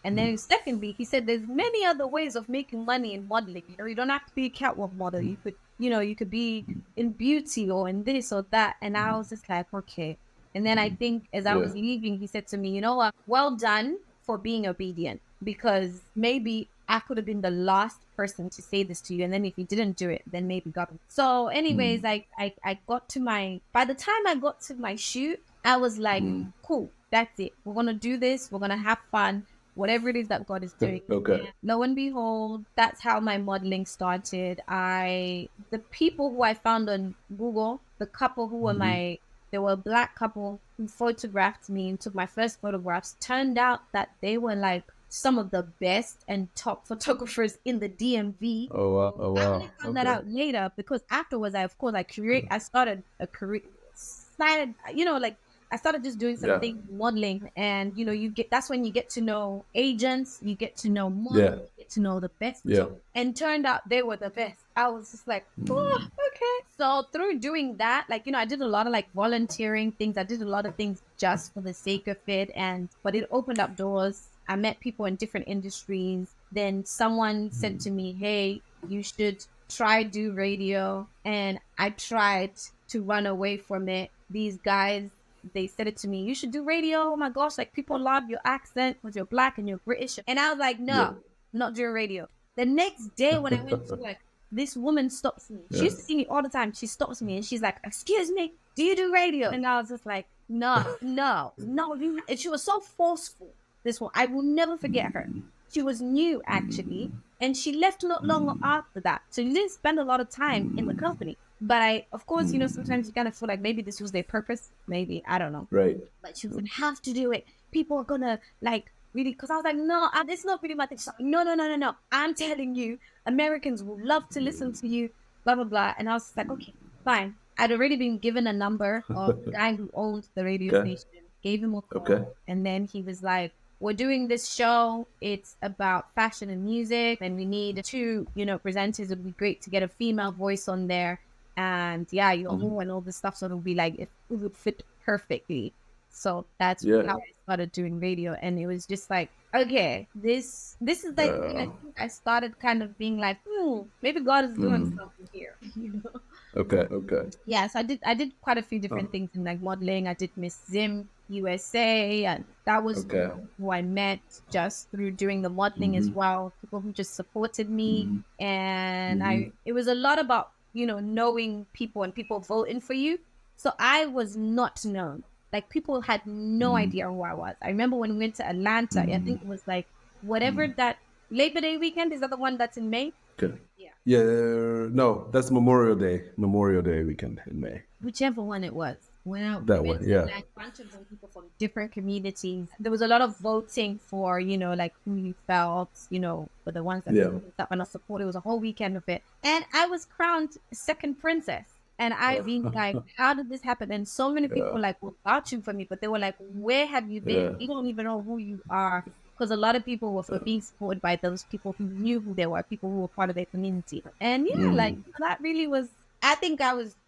And then secondly, he said there's many other ways of making money in modeling. You don't have to be a catwalk model. You could, you could be in beauty or in this or that. And I was just like, okay. And then I think as I was leaving, he said to me, you know what? Well done for being obedient, because maybe I could have been the last person to say this to you. And then if you didn't do it, then maybe God. So anyways, I got to by the time I got to my shoot, I was like, cool, that's it. We're going to do this. We're going to have fun. Whatever it is that God is doing. And lo and behold, that's how my modeling started. The people who I found on Google, the couple who were they were a Black couple who photographed me and took my first photographs, turned out that they were like some of the best and top photographers in the DMV. Oh wow! I only found that out later, because afterwards, I started a career, I started just doing something modeling, and that's when you get to know agents, you get to know models, you get to know the best. And turned out they were the best. I was just like, oh, okay. So through doing that, I did a lot of volunteering things. I did a lot of things just for the sake of it, but it opened up doors. I met people in different industries. Then someone said to me, hey, you should try do radio. And I tried to run away from it. These guys, they said it to me, you should do radio. Oh my gosh, people love your accent because you're Black and you're British. And I was like, no, not doing radio. The next day when I went to work, this woman stops me. She used to see me all the time. She stops me and she's like, excuse me, do you do radio? And I was just like, no. And she was so forceful. This one, I will never forget her. She was new, actually, and she left not long after that. So you didn't spend a lot of time in the company. But of course, sometimes you kind of feel like maybe this was their purpose. Maybe, I don't know. Right. But she would have to do it. People are going to really, because I was like, no, it's not really my thing. Like, no. I'm telling you, Americans will love to listen to you, blah, blah, blah. And I was like, okay, fine. I'd already been given a number of the guy who owned the radio Okay. station, gave him a call, Okay. and then he was like, we're doing this show. It's about fashion and music, and we need two, presenters. It would be great to get a female voice on there. And yeah, your whole and all this stuff. So it'll be like, it would fit perfectly. So that's Yeah. how I started doing radio. And it was just like, okay, this is like, when I think I started kind of being like, maybe God is doing something here, Okay. Yeah, so I did quite a few different things in like modeling. I did Miss Zim USA, and that was who I met just through doing the modeling as well. People who just supported me, and it was a lot about knowing people and people voting for you. So I was not known. Like people had no idea who I was. I remember when we went to Atlanta. I think it was like whatever that Labor Day weekend, is that the one that's in May? Okay. Yeah. No, that's Memorial Day weekend in May. Whichever one it was. Well, that one, yeah. Like a bunch of people from different communities. There was a lot of voting for, like who you felt, for the ones that and not support. It was a whole weekend of it. And I was crowned second princess. And I've been like, how did this happen? And so many people were vouching for me, but they were like, where have you been? You don't even know who you are. Because a lot of people were being supported by those people who knew who they were, people who were part of their community. And like that really was, I think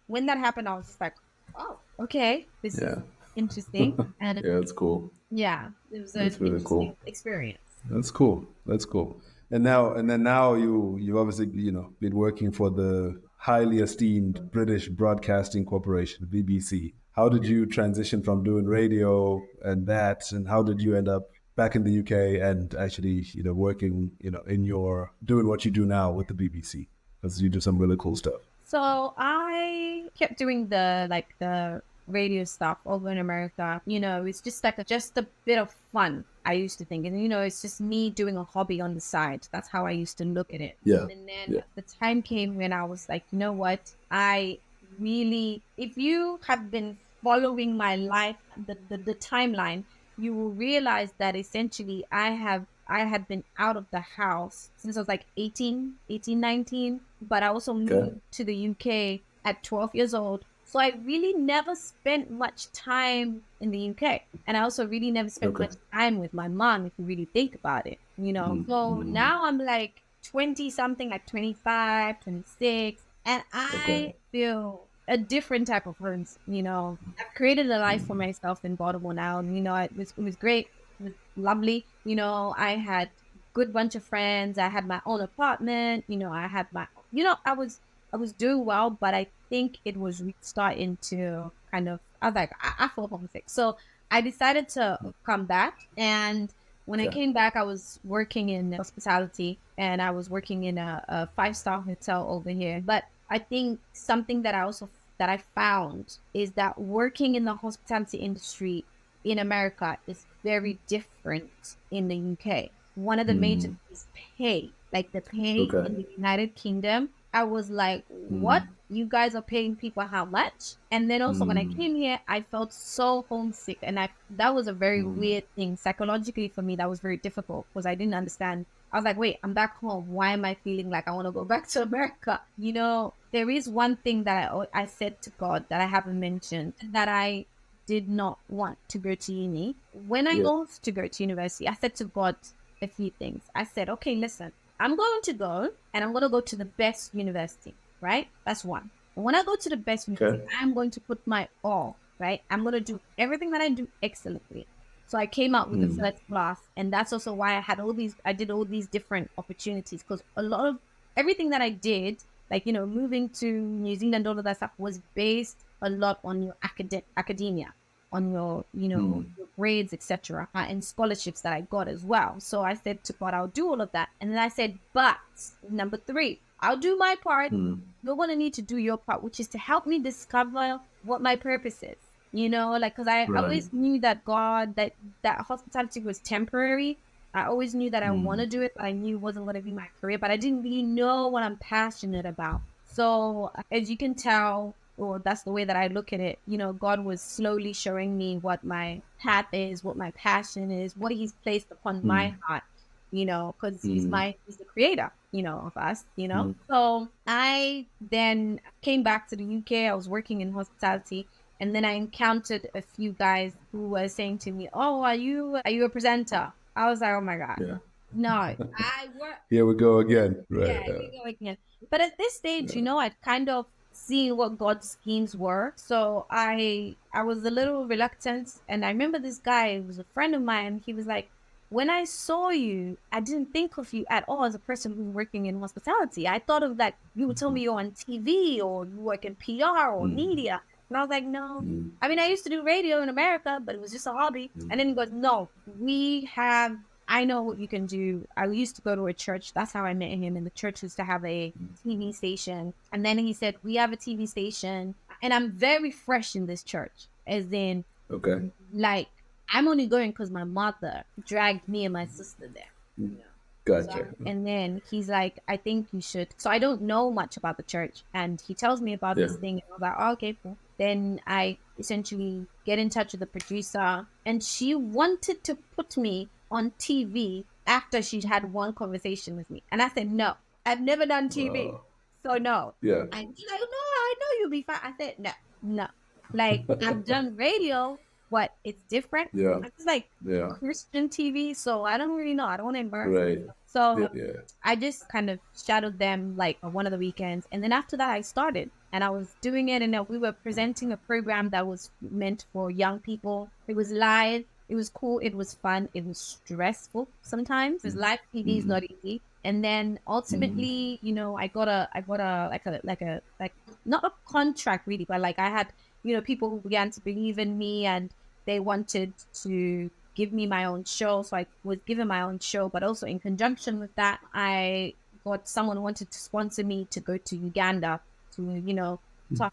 when that happened, I was just like, oh, okay, this is interesting. And it's cool. Yeah, it was a really cool experience. That's cool. And now you obviously been working for the highly esteemed British Broadcasting Corporation, BBC. How did you transition from doing radio and how did you end up back in the UK and actually working in doing what you do now with the BBC, because you do some really cool stuff? So I kept doing the radio stuff over in America. It's just like just a bit of fun, I used to think. And, it's just me doing a hobby on the side. That's how I used to look at it. Yeah. And then the time came when I was like, you know what? If you have been following my life, the timeline, you will realize that essentially I had been out of the house since I was like 19, but I also moved to the UK at 12 years old. So I really never spent much time in the UK. And I also really never spent much time with my mom, if you really think about it, So now I'm like 20 something, like 25, 26, and I feel a different type of person. I've created a life for myself in Baltimore now. And, it was great. It was lovely. I had good bunch of friends. I had my own apartment. I had my, I was doing well, but I think it was starting to kind of, I was like, I feel homesick. So I decided to come back. And when I came back, I was working in hospitality, and I was working in a 5-star hotel over here. But I think something that I found is that working in the hospitality industry in America is very different in the UK. One of the major is pay. Like the pay in the United Kingdom, I was like, what? You guys are paying people how much? And then also when I came here, I felt so homesick. And that was a very weird thing. Psychologically for me, that was very difficult because I didn't understand. I was like, wait, I'm back home. Why am I feeling like I want to go back to America? There is one thing that I said to God that I haven't mentioned, that I did not want to go to uni. When I was to go to university, I said to God a few things. I said, okay, listen, I'm going to go and I'm going to go to the best university, right? That's one. And when I go to the best university, I'm going to put my all, right? I'm going to do everything that I do excellently. So I came out with the first class, and that's also why I did all these different opportunities, because a lot of everything that I did, like, moving to New Zealand, all of that stuff was based a lot on your academia, on your, your grades, etc., and scholarships that I got as well. So I said to God, I'll do all of that. And then I said, but number 3, I'll do my part. You're going to need to do your part, which is to help me discover what my purpose is. Because I always knew that that hospitality was temporary. I always knew that I want to do it, but I knew it wasn't going to be my career, but I didn't really know what I'm passionate about. So as you can tell, or that's the way that I look at it, God was slowly showing me what my path is, what my passion is, what he's placed upon my heart, because he's the creator, of us, Mm. So I then came back to the UK. I was working in hospitality. And then I encountered a few guys who were saying to me, "Oh, are you a presenter?" I was like, "Oh my God, Yeah. no, I work." Here we go again. Right. Yeah, you go again. But at this stage, Yeah. I'd kind of seen what God's schemes were. So I was a little reluctant. And I remember this guy who was a friend of mine. He was like, when I saw you, I didn't think of you at all as a person who's working in hospitality. I thought of that you would tell me you're on TV or you work in PR or media. And I was like, no. I mean, I used to do radio in America, but it was just a hobby. And then he goes, no, I know what you can do. I used to go to a church. That's how I met him. And the church used to have a TV station. And then he said, we have a TV station. And I'm very fresh in this church. As in, Okay. like, I'm only going because my mother dragged me and my sister there. Gotcha. And then he's like, I think you should. So I don't know much about the church. And he tells me about this thing. And I was like, oh, okay, cool. Then I essentially get in touch with the producer. And she wanted to put me on TV after she'd had one conversation with me. And I said, no, I've never done TV. Wow. So no. Yeah. And she's like, no, I know you'll be fine. I said, no. Like, I've done radio, but it's different. Yeah. It's like Christian TV. So I don't really know. I don't want to embarrass myself. So I just kind of shadowed them like one of the weekends. And then after that, I started. And I was doing it. And we were presenting a program that was meant for young people. It was live. It was cool. It was fun. It was stressful sometimes because live TV is not easy. And then ultimately, I got a not a contract really, but like I had, people who began to believe in me and they wanted to give me my own show. So I was given my own show, but also in conjunction with that, I got someone who wanted to sponsor me to go to Uganda to,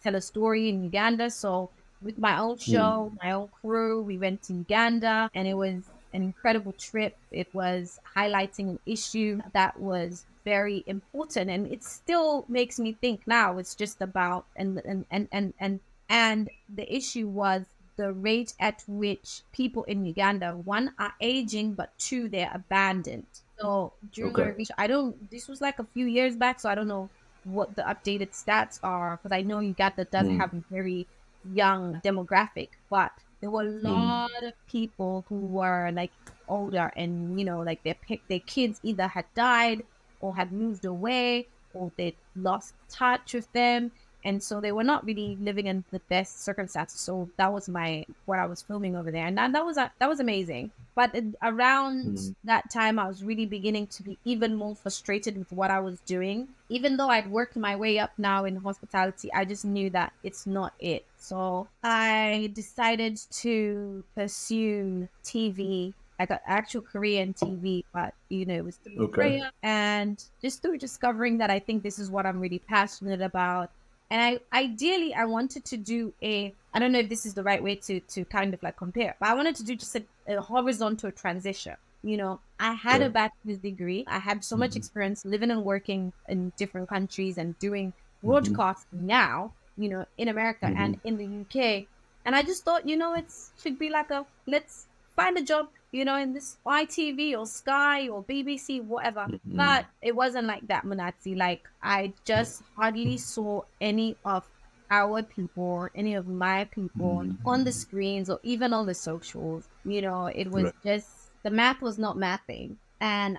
tell a story in Uganda. So with my own show, my own crew, we went to Uganda and it was an incredible trip. It was highlighting an issue that was very important and it still makes me think now. It's just about and the issue was the rate at which people in Uganda, one, are aging, but two, they're abandoned. So during my research, this was like a few years back, so I don't know what the updated stats are because I know Uganda does have a very young demographic, but there were a lot of people who were like older and like their kids either had died or had moved away or they lost touch with them, and so they were not really living in the best circumstances. So that was what I was filming over there, and that was amazing. But around that time, I was really beginning to be even more frustrated with what I was doing. Even though I'd worked my way up now in hospitality, I just knew that it's not it. So I decided to pursue TV, like an actual career in TV, but it was through prayer and just through discovering that I think this is what I'm really passionate about. And I wanted to do I don't know if this is the right way to kind of like compare, but I wanted to do just a horizontal transition. I had a bachelor's degree. I had so much experience living and working in different countries and doing broadcasting now, in America and in the UK. And I just thought, it should be like let's find a job, in this ITV or Sky or BBC, whatever. But it wasn't like that, Munatsi. Like, I just hardly saw any of our people or any of my people on the screens or even on the socials. It was just, the math was not mathing. And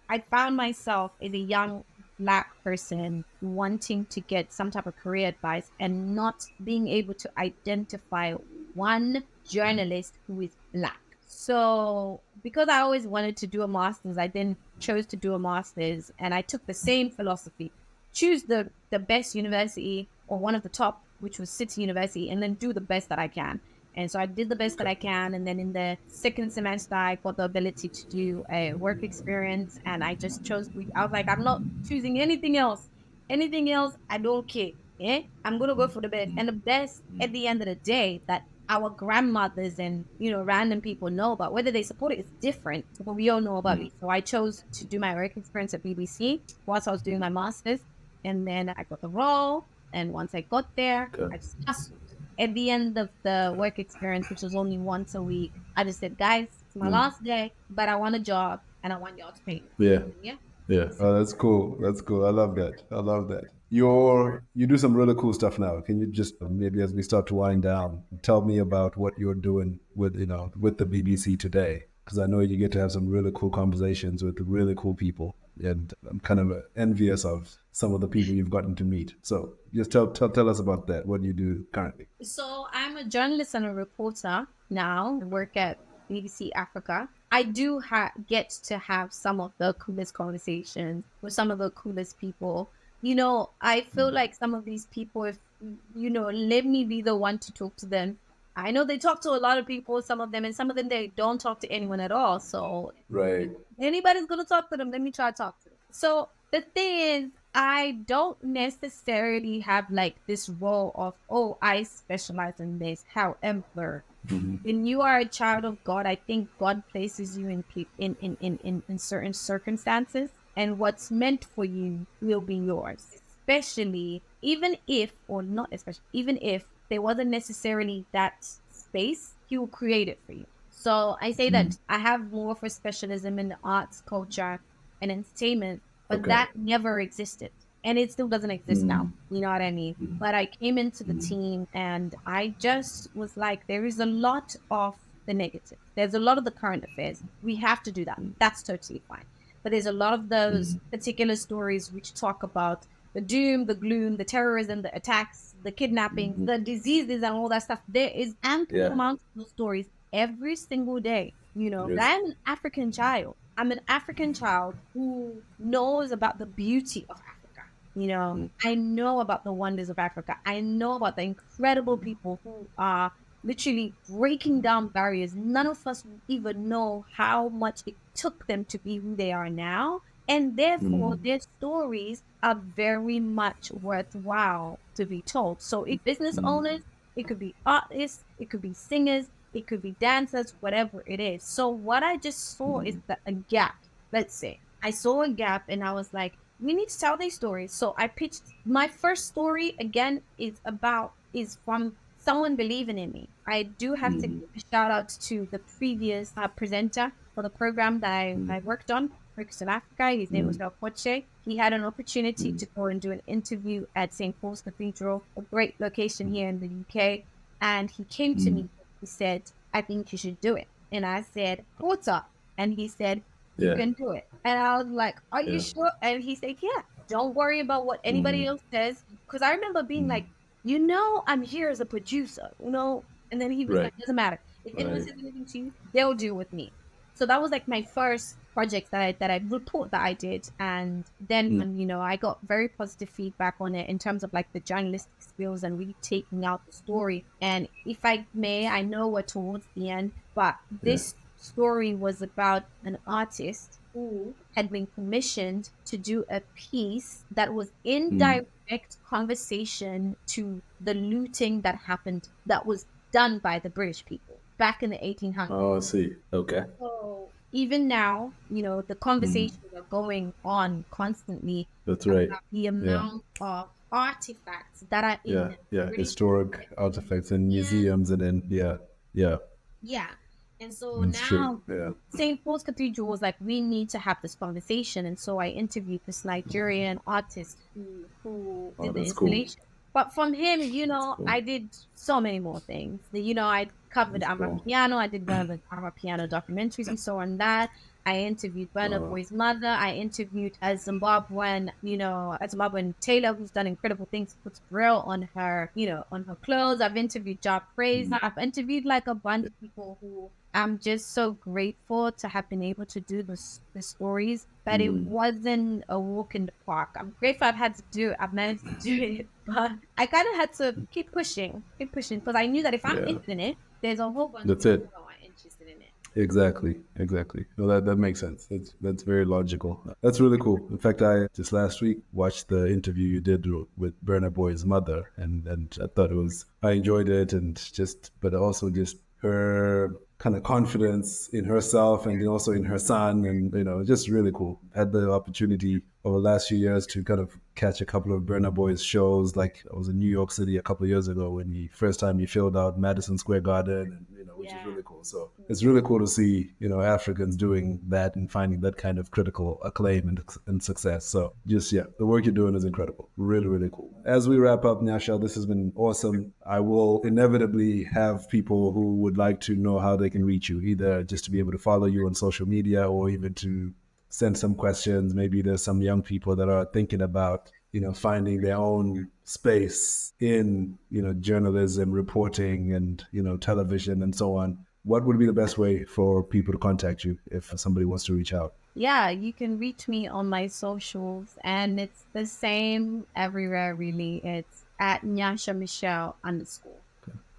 I found myself as a young Black person wanting to get some type of career advice and not being able to identify one journalist who is Black. So because I always wanted to do a master's, I then chose to do a master's, and I took the same philosophy: choose the best university or one of the top, which was City University, and then do the best that I can. And so I did the best that I can. And then in the second semester, I got the ability to do a work experience, and I just chose. I was like, I'm not choosing anything else. Anything else, I don't care. I'm gonna go for the best, and the best at the end of the day that our grandmothers and random people know about. Whether they support it is different, but we all know about it. So I chose to do my work experience at BBC whilst I was doing my master's, and then I got the role. And once I got there, I just at the end of the work experience, which was only once a week, I just said, guys, it's my last day, but I want a job. and I want y'all to pay me. Yeah. Yeah. Yeah. Oh, that's cool. That's cool. I love that. I love that. You do some really cool stuff now. Can you just maybe as we start to wind down, tell me about what you're doing with with the BBC today? Because I know you get to have some really cool conversations with really cool people, and I'm kind of envious of some of the people you've gotten to meet. So just tell us about that. What do you do currently? So I'm a journalist and a reporter now. I work at BBC Africa. I do get to have some of the coolest conversations with some of the coolest people. I feel like some of these people, if let me be the one to talk to them. I know they talk to a lot of people, some of them, and some of them they don't talk to anyone at all. So Right. anybody's gonna talk to them, let me try to talk to them. So the thing is, I don't necessarily have like this role of, oh, I specialize in this. However, when you are a child of God, I think God places you in certain circumstances, and what's meant for you will be yours. Especially, even if, or not especially, even if there wasn't necessarily that space, He will create it for you. So I say that I have more of a specialism in the arts, culture, and entertainment, but that never existed. And it still doesn't exist now. You know what I mean? But I came into the team and I just was like, there is a lot of the negative. There's a lot of the current affairs. We have to do that. That's totally fine. But there's a lot of those particular stories which talk about the doom, the gloom, the terrorism, the attacks, the kidnappings, the diseases, and all that stuff. There is ample amount of those stories every single day. Yes. I'm an African child. I'm an African child who knows about the beauty of Africa. I know about the wonders of Africa. I know about the incredible people who are literally breaking down barriers. None of us even know how much it took them to be who they are now. And therefore, their stories are very much worthwhile to be told. So if business owners, it could be artists, it could be singers, it could be dancers, whatever it is. So what I just saw is a gap. Let's say I saw a gap and I was like, we need to tell these stories. So I pitched my first story again is from someone believing in me. I do have to give a shout out to the previous presenter for the program that I worked on, Focus on Africa. His name was Poche. He had an opportunity to go and do an interview at St. Paul's Cathedral, a great location here in the UK. And he came to me. He said, I think you should do it. And I said, what's up? And he said, you can do it. And I was like, are you sure? And he said, yeah, don't worry about what anybody else says. Because I remember being like, I'm here as a producer, And then he was like, doesn't matter. If anyone says anything to you, they'll deal with me. So that was like my first project that I did. And then, I got very positive feedback on it in terms of like the journalistic skills and really taking out the story. And if I may, I know we're towards the end, but this story was about an artist who had been commissioned to do a piece that was in direct conversation to the looting that happened, that was done by the British people back in the 1800s. Oh, I see. Okay. So even now, the conversations are going on constantly. That's right. The amount of artifacts that are in historic artifacts in museums and in yeah. And so That's now true. St. Paul's Cathedral was like, we need to have this conversation. And so I interviewed this Nigerian artist who did the installation. Cool. But from him, cool. I did so many more things. I covered Amapiano. I did one of the Amapiano documentaries and so on that. I interviewed Burna Boy's mother. I interviewed a Zimbabwean tailor who's done incredible things, puts braille on her, on her clothes. I've interviewed Job Praise. I've interviewed like a bunch of people who I'm just so grateful to have been able to do the stories, but it wasn't a walk in the park. I'm grateful I've managed to do it, but I kind of had to keep pushing because I knew that if I'm interested in it, there's a whole bunch of people who are interested in it. Exactly. No, that makes sense. That's very logical. That's really cool. In fact, I just last week watched the interview you did with Burna Boy's mother, and I thought I enjoyed it, but also just her kind of confidence in herself and also in her son, and just really cool. Had the opportunity over the last few years to kind of catch a couple of Burna Boy's shows. Like I was in New York City a couple of years ago when first time he filled out Madison Square Garden, and which is really cool. So it's really cool to see, Africans doing that and finding that kind of critical acclaim and success. So just, the work you're doing is incredible. Really, really cool. As we wrap up, Nyasha, this has been awesome. I will inevitably have people who would like to know how they can reach you, either just to be able to follow you on social media or even to send some questions. Maybe there's some young people that are thinking about, finding their own space in, journalism, reporting, and, television and so on. What would be the best way for people to contact you if somebody wants to reach out? Yeah, you can reach me on my socials, and it's the same everywhere, really. It's at Nyasha Michelle _.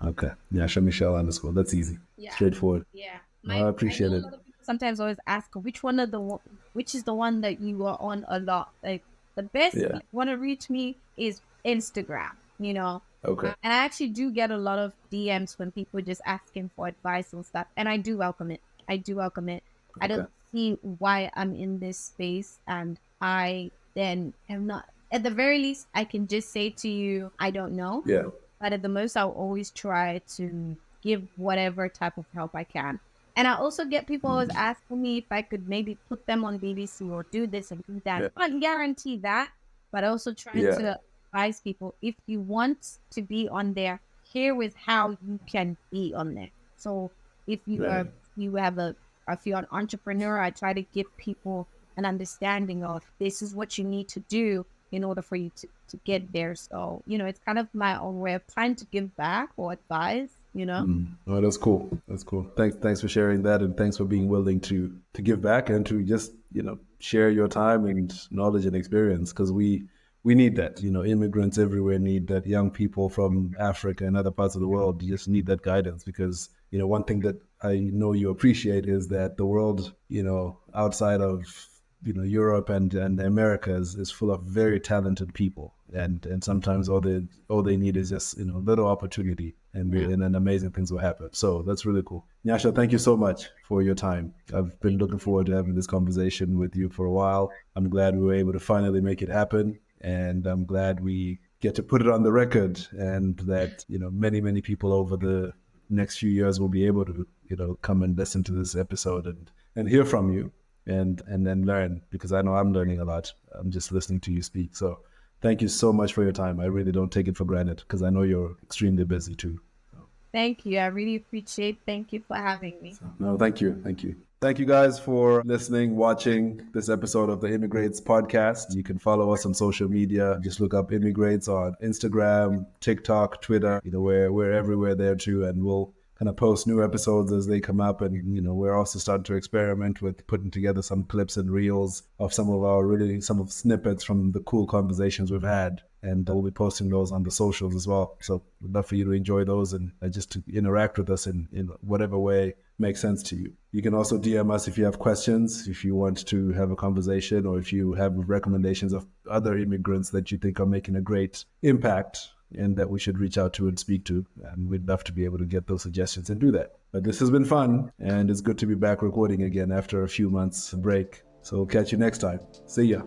Okay. Nyasha Michelle _ That's easy. Yeah. Straightforward. Yeah. I appreciate it. Sometimes always ask which is the one that you are on a lot. Like the best you want to reach me is Instagram, Okay. And I actually do get a lot of DMs when people are just asking for advice and stuff. And I do welcome it. Okay. I don't see why I'm in this space, and I then am not. At the very least, I can just say to you, I don't know. Yeah. But at the most, I'll always try to give whatever type of help I can. And I also get people always asking me if I could maybe put them on BBC or do this and do that. I can't guarantee that, but I also try to advise people, if you want to be on there, here is how you can be on there. So if you're an entrepreneur, I try to give people an understanding of this is what you need to do in order for you to get there. So, it's kind of my own way of trying to give back or advise. Oh, that's cool. Thanks for sharing that, and thanks for being willing to give back and to just share your time and knowledge and experience, because we need that. Immigrants everywhere need that. Young people from Africa and other parts of the world just need that guidance, because one thing that I know you appreciate is that the world outside of Europe and Americas is full of very talented people, and sometimes all they need is just little opportunity, and then amazing things will happen. So that's really cool. Nyasha, thank you so much for your time. I've been looking forward to having this conversation with you for a while. I'm glad we were able to finally make it happen, and I'm glad we get to put it on the record, and that many people over the next few years will be able to come and listen to this episode and hear from you. And then learn, because I know I'm learning a lot. I'm just listening to you speak. So thank you so much for your time. I really don't take it for granted, because I know you're extremely busy too. So. Thank you. I really appreciate. Thank you for having me. No, thank you. Thank you guys for listening, watching this episode of the Immigreats podcast. You can follow us on social media. Just look up Immigreats on Instagram, TikTok, Twitter. We're everywhere there too, and we'll kind of post new episodes as they come up. And we're also starting to experiment with putting together some clips and reels of some of snippets from the cool conversations we've had, and we'll be posting those on the socials as well. So we'd love for you to enjoy those and just to interact with us in whatever way makes sense to you. You can also DM us if you have questions, if you want to have a conversation, or if you have recommendations of other immigrants that you think are making a great impact and that we should reach out to and speak to. And we'd love to be able to get those suggestions and do that. But this has been fun, and it's good to be back recording again after a few months break. So we'll catch you next time. See ya.